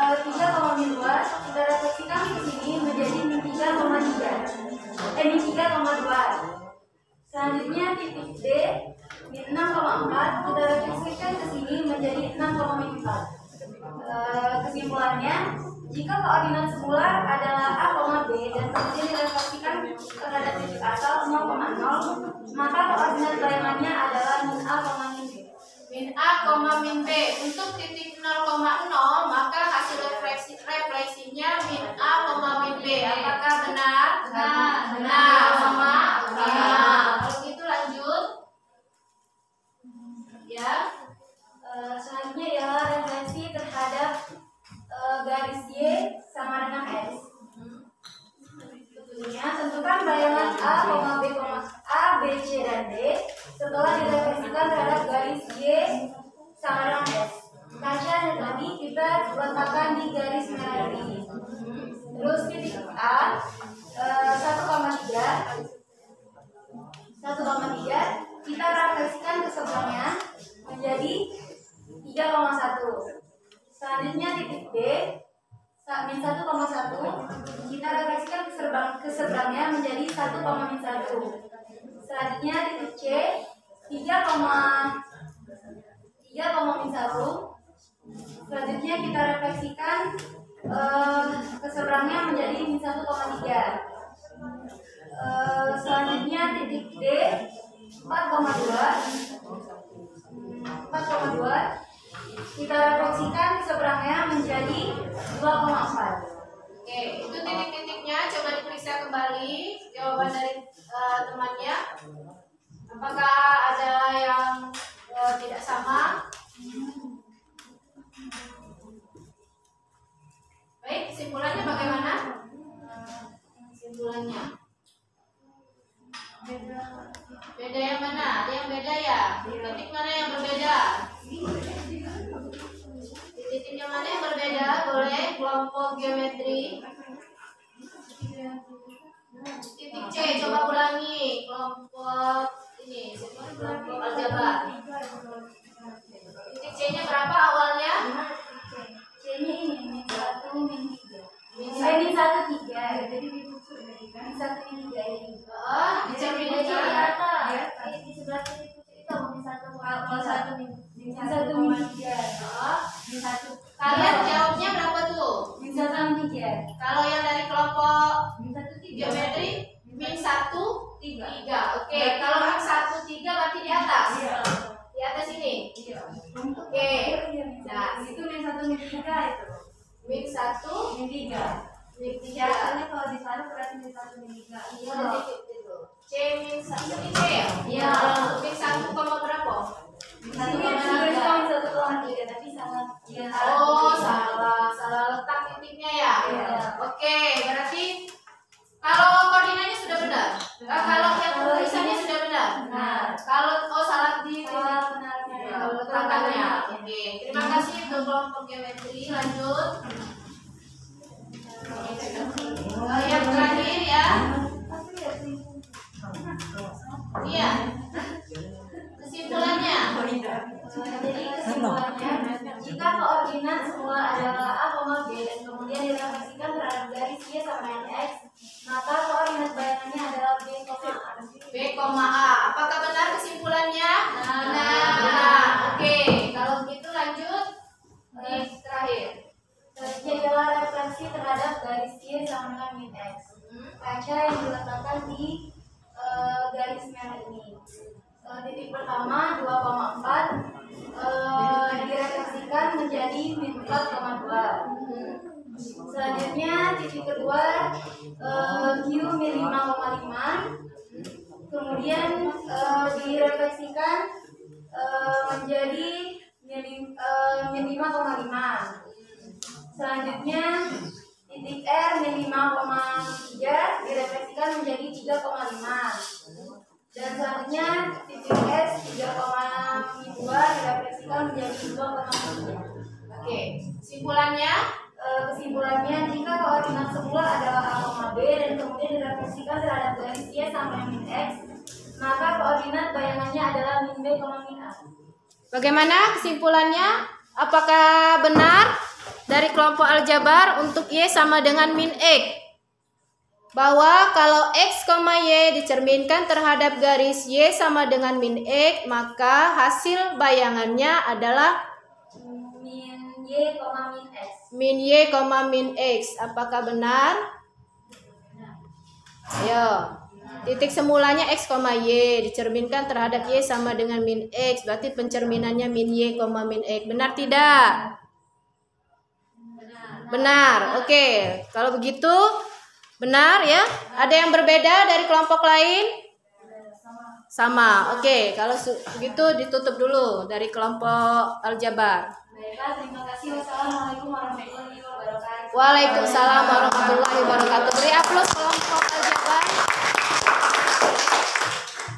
3,2. Kita refleksikan ke sini menjadi 3,3. 3,2. Selanjutnya titik D 6,4. Kita refleksikan ke sini menjadi 6,4. Kesimpulannya, jika koordinat semula adalah A, B dan kemudian direfleksikan terhadap titik asal 0,0, maka koordinat bayangannya adalah min A, min B. Min A, min B. Untuk titik 0,0 maka hasil refleksinya min A, min B. Apakah benar? Benar. Sama? Kalau gitu lanjut. Ya. Selanjutnya ialah refleksi terhadap garis Y sama dengan S. Tentukan bayangan A, B, C, dan D setelah direfleksikan terhadap garis Y sama dengan S. Kaca dan tadi kita letakkan di garis merah ini. Terus titik A 1,3 kita refleksikan ke sebelahnya menjadi 3,1. Selanjutnya titik B min 1,1 kita refleksikan ke seberangnya menjadi 1,1. Selanjutnya titik C 3,1. Selanjutnya kita refleksikan ke seberangnya menjadi min 1,3. Selanjutnya titik D 4,2 kita refleksikan ke seberangnya menjadi 2,4. Oke, itu titik-titiknya. Coba diperiksa kembali jawaban dari temannya. Apakah ada yang tidak sama? Baik, kesimpulannya bagaimana? Kesimpulannya beda yang mana? Ada yang beda ya? Titik mana yang berbeda? Titik yang mana yang berbeda? Boleh kelompok geometri. Titik C, coba ulangi. Kelompok ini, kelompok aljabar. Titik C-nya berapa awalnya? C-nya ini min 1, min 3. Min 1, 3. Jadi ditusuk dari min 1, min 3 ini. Dicek bedanya. Di sebelah titik itu min 1, Kalau 1 min 1, min 3. Min 1. Kalian jawabnya berapa tuh? Min 1, min 3. Kalau yang dari kelompok Min 1, 3. geometri min 1, 3. Oke, kalau min 1, 3 berarti di atas. Di atas ini. Oke. Nah, itu min 1, min 3 itu. min 1, Min 3. min 3. Biasanya kalau di sana berarti min 1, min 3. Iya, C min 1 ini C ya? Iya. Min 1, berapa? Min 1,3 tapi salah. Oh, salah letak titiknya ya. Iya. Oke, berarti kalau koordinatnya sudah benar. Kalau yang tulisannya sudah benar. Kalau salah di letakkannya. Oke, terima kasih untuk kelompok geometri. Lanjut. Yang terakhir ya. Iya. Kesimpulannya. Jadi kesimpulannya, jika koordinat semula adalah A, B dan kemudian direfleksikan terhadap garis Y sama dengan X, maka koordinat bayangannya adalah B, A. Apakah benar kesimpulannya? Benar. Oke, kalau begitu lanjut terakhir. Selanjutnya adalah refleksi terhadap garis Y sama dengan min X. Kaca yang diletakkan di garis merah ini. Titik pertama 2,4 direfleksikan menjadi min 4,2. Selanjutnya titik kedua Q min 5,5 kemudian direfleksikan menjadi min 5,5. Selanjutnya titik R min 5,3 direfleksikan menjadi 3,5. Dan selanjutnya titik S 3,2 direfleksikan menjadi 2,3. Oke, kesimpulannya Kesimpulannya, jika koordinat semula adalah A, B dan kemudian direfleksikan dioperasikan terhadap garis Y sama min X, maka koordinat bayangannya adalah min B, min A. Bagaimana kesimpulannya? Apakah benar dari kelompok aljabar untuk Y sama dengan min X? Bahwa kalau X, Y dicerminkan terhadap garis Y sama dengan min X, maka hasil bayangannya adalah Min Y, min X. min Y, min X. Apakah benar? Ayo. Titik semulanya X, Y dicerminkan terhadap Y sama dengan min X. Berarti pencerminannya min Y, min X. Benar tidak? Benar. Oke. Kalau begitu benar ya. Ada yang berbeda dari kelompok lain? Sama. Oke. Kalau begitu ditutup dulu dari kelompok aljabar. Baiklah, terima kasih. Wassalamualaikum warahmatullahi wabarakatuh. Waalaikumsalam warahmatullahi wabarakatuh. Beri aplaus kelompok aljabar.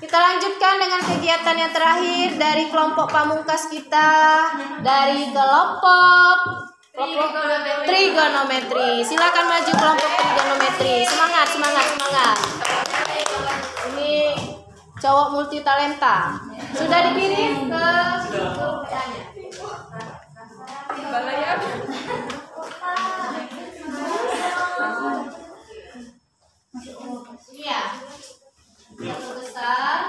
Kita lanjutkan dengan kegiatan yang terakhir dari kelompok pamungkas kita, dari kelompok trigonometri. Silakan maju kelompok trigonometri. Semangat, semangat, semangat. Ini cowok multi talenta. Sudah dikirim ke WA-nya. Ini ya. Yang besar.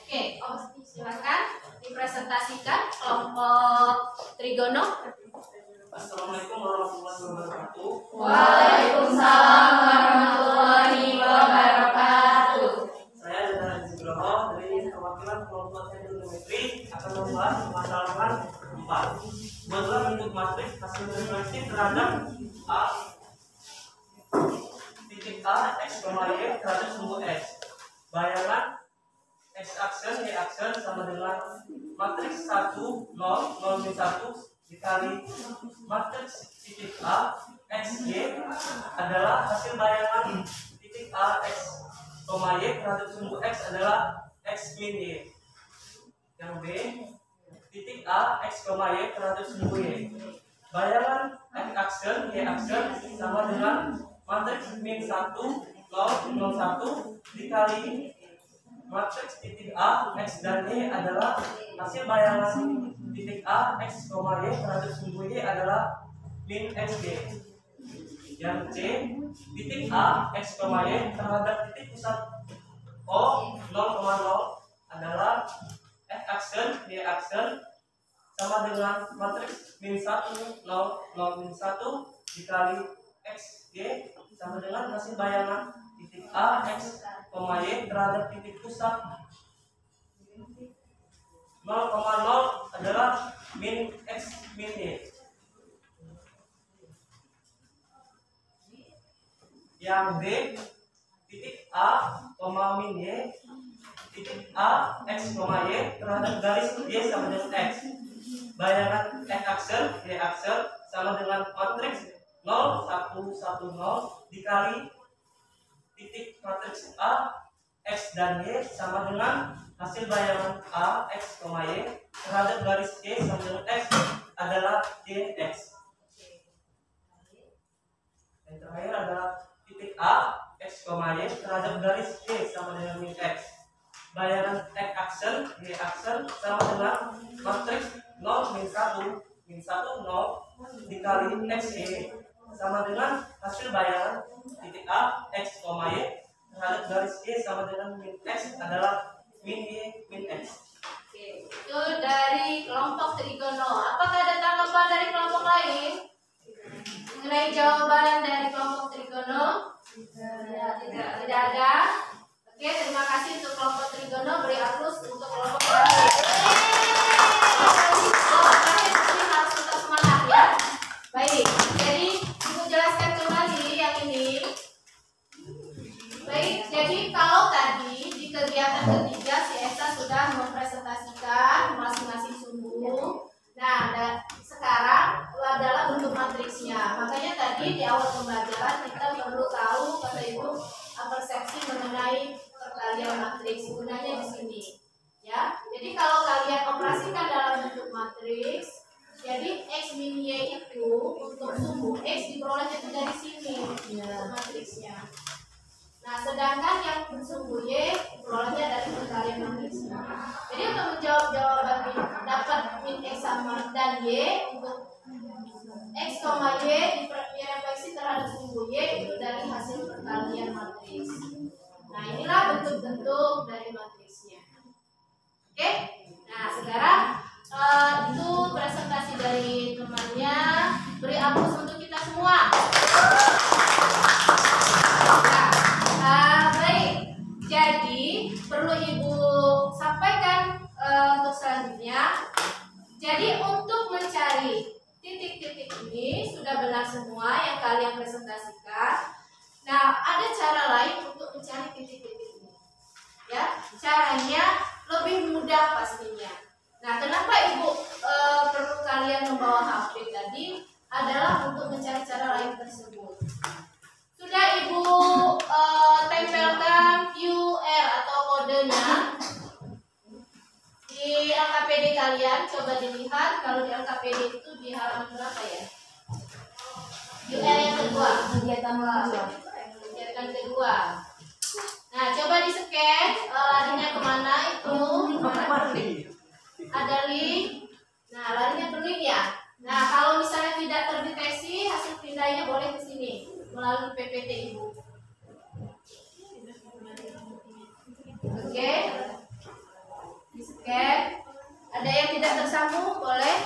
Oke, silakan dipresentasikan kelompok trigono. Assalamualaikum warahmatullahi wabarakatuh. Waalaikumsalam warahmatullahi wabarakatuh. Saya adalah Nugroho dari perwakilan kelompok trigonometri akan membahas permasalahan 4. Buatlah bentuk matriks hasil refleksi terhadap A titik A X, Y terhadap sumbu X. Bayangan X aksen Y aksen sama dengan matriks 1 0 0 1 dikali matriks titik A X Y adalah hasil bayangan titik A X, Y terhadap sumbu X adalah X min Y. Yang B, titik A X, Y terhadap sumbu Y. Bayangan X aksen Y aksen sama dengan matriks min 1 0 0 1 dikali matriks titik A X dan Y adalah hasil bayangan titik A X, Y terhadap sumbu Y adalah min XY. Yang C, titik A X, Y terhadap titik pusat O 0,0 adalah X aksen Y aksen sama dengan matriks min 1 0 0 min 1 dikali XY sama dengan hasil bayangan titik A X, Y terhadap titik pusat 0,0 adalah min X min Y. Yang D, titik A, min Y, titik A X, Y terhadap garis Y sama dengan X. Bayangan X aksen Y aksen sama dengan matriks 0 1 1 0 dikali titik matriks A X dan Y sama dengan hasil bayangan A X, Y terhadap garis Y sama dengan X adalah YX. Yang terakhir adalah titik A X, Y terhadap garis Y sama dengan min X. Bayangan X aksen Y aksen sama dengan matriks 0 min 1 0 dikali XY sama dengan hasil bayangan titik A X, Y terhadap garis Y sama dengan min X adalah min Y min X. Oke, itu dari kelompok trigono. Apakah ada tanggapan dari kelompok lain mengenai jawaban dari kelompok trigono? Tidak ada. Oke, terima kasih untuk kelompok trigono. Beri aplaus untuk kelompok terakhir. Kelompok terakhir ini harus tetap semangat ya. Baik, jadi ibu jelaskan kembali yang ini. Baik, jadi kalau tadi di kegiatan ketiga si Esa sudah mempresentasikan masing-masing sumbu. Nah, sekarang adalah bentuk matriksnya. Makanya tadi di awal pembelajaran kita perlu tahu kata ibu persepsi mengenai perkalian matriks. Gunanya di sini, ya. Jadi kalau kalian operasikan dalam bentuk matriks, Jadi X min Y itu untuk sumbu X diperoleh itu dari sini matriksnya. Nah, sedangkan yang bersumbu Y diperolehnya dari perkalian matriksnya. Jadi untuk menjawab jawaban dapat min X sama dan Y untuk X, Y direfleksi terhadap sumbu Y itu dari hasil perkalian matriks. Nah, inilah bentuk-bentuk dari matriksnya. Oke? Nah, sekarang itu presentasi dari temannya. Beri aplaus untuk kita semua. Baik. Jadi, perlu Ibu sampaikan untuk selanjutnya. Jadi, untuk mencari titik-titik ini sudah benar semua yang kalian presentasikan. Nah, ada cara lain untuk mencari titik-titik ini. Ya, caranya lebih mudah pastinya. Nah, kenapa Ibu perlu kalian membawa HP tadi adalah untuk mencari cara lain tersebut. Sudah Ibu tempelkan QR atau kodenya di LKPD kalian. Coba dilihat kalau di LKPD itu di halaman berapa ya? QR yang kedua. Kegiatan kedua. Nah, coba di scan larinya kemana itu? Ada link. Nah, larinya ke link ya. Nah, kalau misalnya tidak terdeteksi, hasil pindahnya boleh ke sini melalui PPT Ibu. Oke. Di scan. Ada yang tidak tersambung, boleh.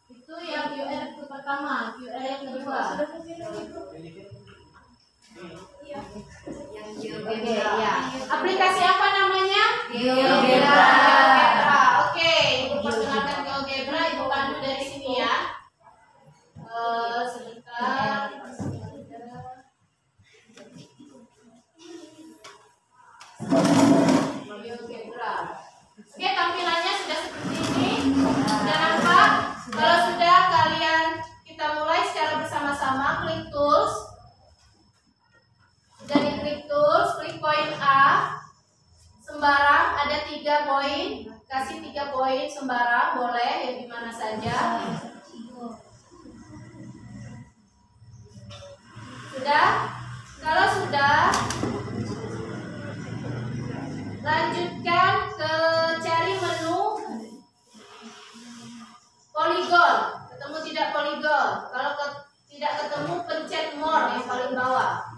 Itu yang QR itu pertama, QR yang kedua. Oke, ya. Aplikasi apa namanya? GeoGebra. Oke, Ibu perkenalkan GeoGebra, Ibu pandu dari sini ya. Sebentar. GeoGebra. Oke, tampilannya sudah seperti ini. Jangan lupa kalau sudah kalian kita mulai secara bersama-sama, klik tools. Sudah diklik tools, klik poin A. Sembarang ada 3 poin, kasih 3 poin sembarang, boleh yang di mana saja. Sudah? Kalau sudah, lanjutkan ke cari menu poligon. Ketemu tidak poligon? Kalau tidak ketemu, pencet more yang paling bawah.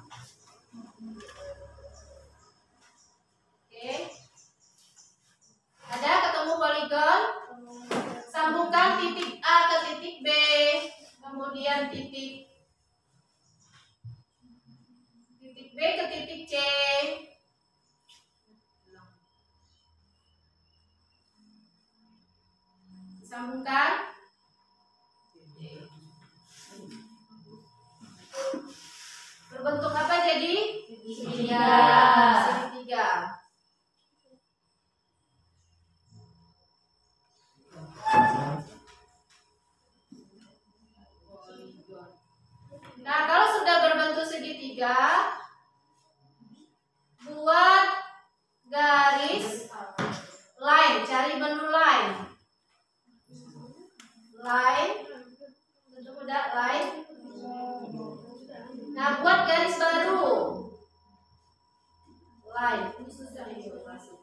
Oke. Ada ketemu poligon? Sambungkan titik A ke titik B, kemudian titik B ke titik C. Sambungkan. Berbentuk apa jadi? Segitiga. Nah, kalau sudah berbentuk segitiga, buat garis line, cari menu line. Line, udah line. Nah, buat garis baru. Line, ini susah ini operasi.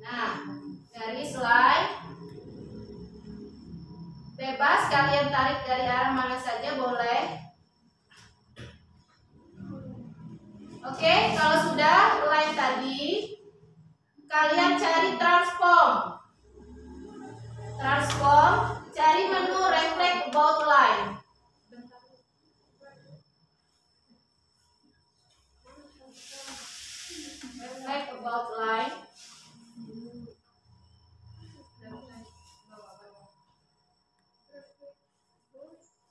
Nah, garis line bebas kalian tarik dari arah mana saja boleh. Oke, kalau sudah line tadi, kalian cari transform. Transform, cari menu reflect about line. Reflect about line.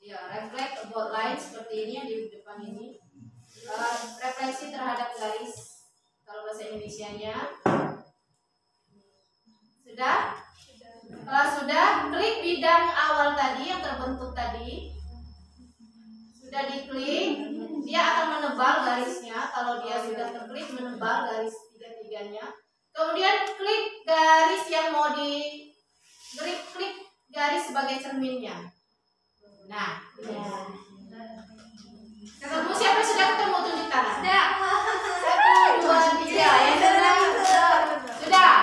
Ya, reflect about line seperti ini yang di depan ini. Refleksi terhadap garis kalau bahasa Indonesianya. Sudah? Kalau sudah, bidang awal tadi yang terbentuk tadi sudah diklik, dia akan menebal garisnya. Kalau dia sudah terklik, menebal garis tiga-tiganya. Kemudian klik garis yang mau klik garis sebagai cerminnya. Nah, ketemu siapa sudah ketemu, tunjuk tangan. Sudah. 1, 2, 3. Yang sudah.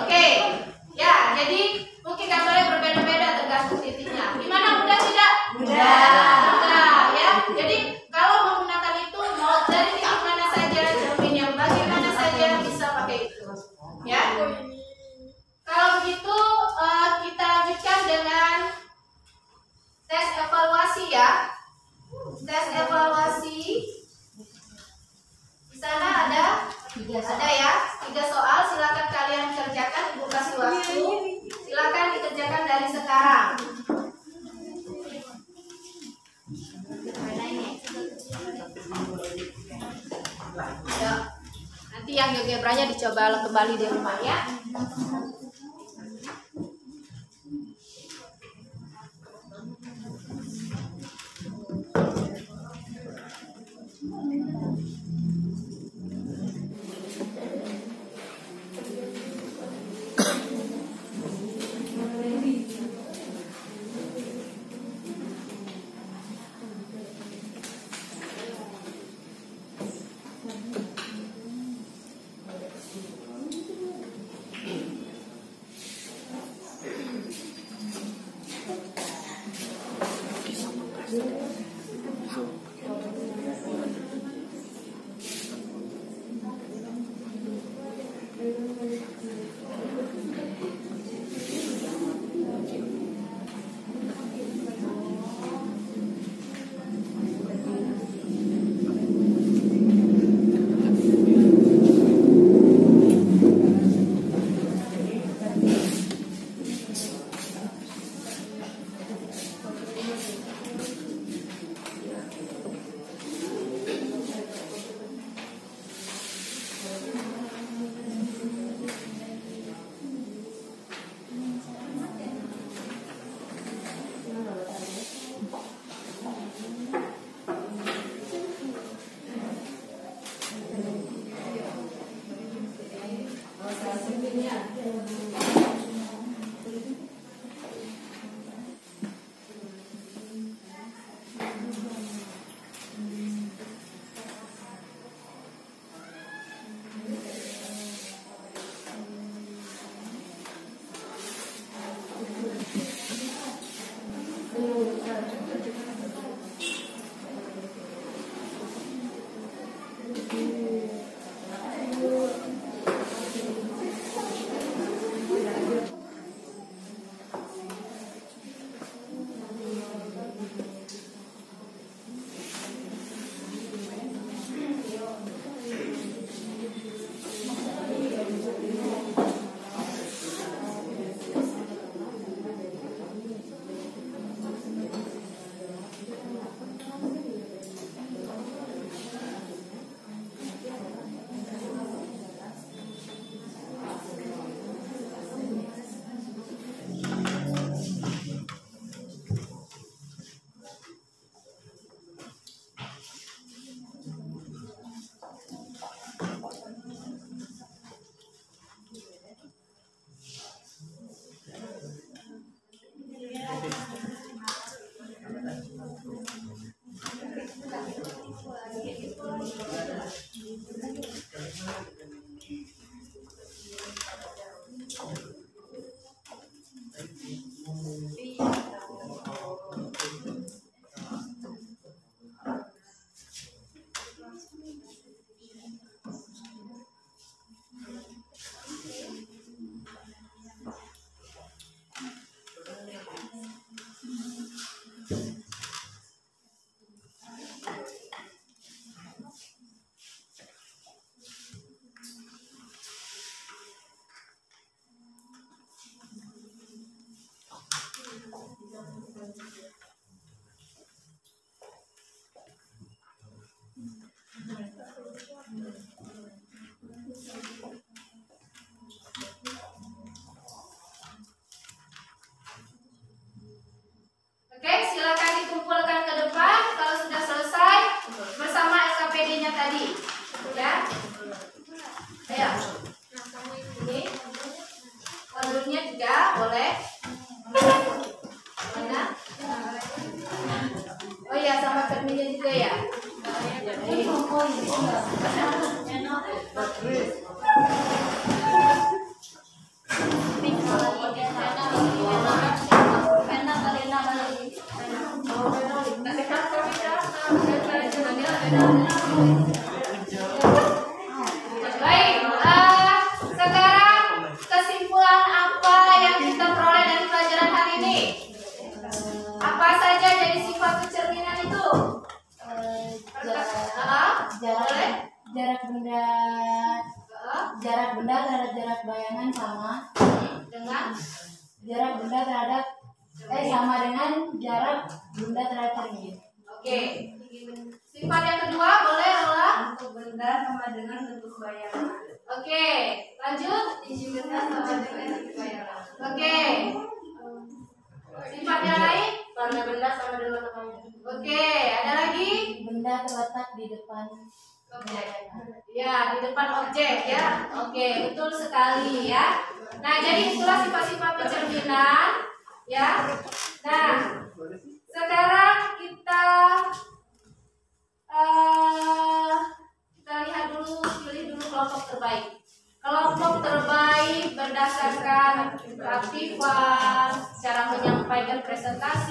Oke. Ya, jadi mungkin gambarnya berbeda-beda tergantung titiknya. Gimana, mudah tidak? Mudah. Ya. Jadi kalau menggunakan itu mau dari titik mana saja, cermin yang bagaimana saja bisa pakai itu. Ya. Kalau begitu kita lanjutkan dengan tes evaluasi ya. Tes evaluasi. Di sana ada ya 3 soal. Silakan kalian kerjakan. Ibu kasih waktu. Silakan dikerjakan dari sekarang. Ya. Nanti yang gebranya dicoba kembali di rumah ya. boleh? Mana? Oh iya, sama cerminnya juga ya. Baik, sekarang kesimpulan apa yang kita peroleh dari pelajaran hari ini? Apa saja jadi sifat kecerminan itu? Jarak benda terhadap jarak bayangan sama Dengan jarak benda terhadap sama dengan jarak benda terhadap cermin. oke. Sifat yang kedua boleh Lola? Bentuk benda sama dengan bentuk bayangan. Oke, lanjut. Isi benda sama dengan isi bayangan. Oke. Sifat yang lain? Warna benda sama dengan warna. Oke, ada lagi? Benda terletak di depan Ya, di depan objek ya. Oke, betul sekali ya. Nah, jadi itulah sifat-sifat pencerminan ya. Nah, sekarang kita lihat dulu, pilih dulu kelompok terbaik. Kelompok terbaik berdasarkan keaktifan, cara menyampaikan presentasi,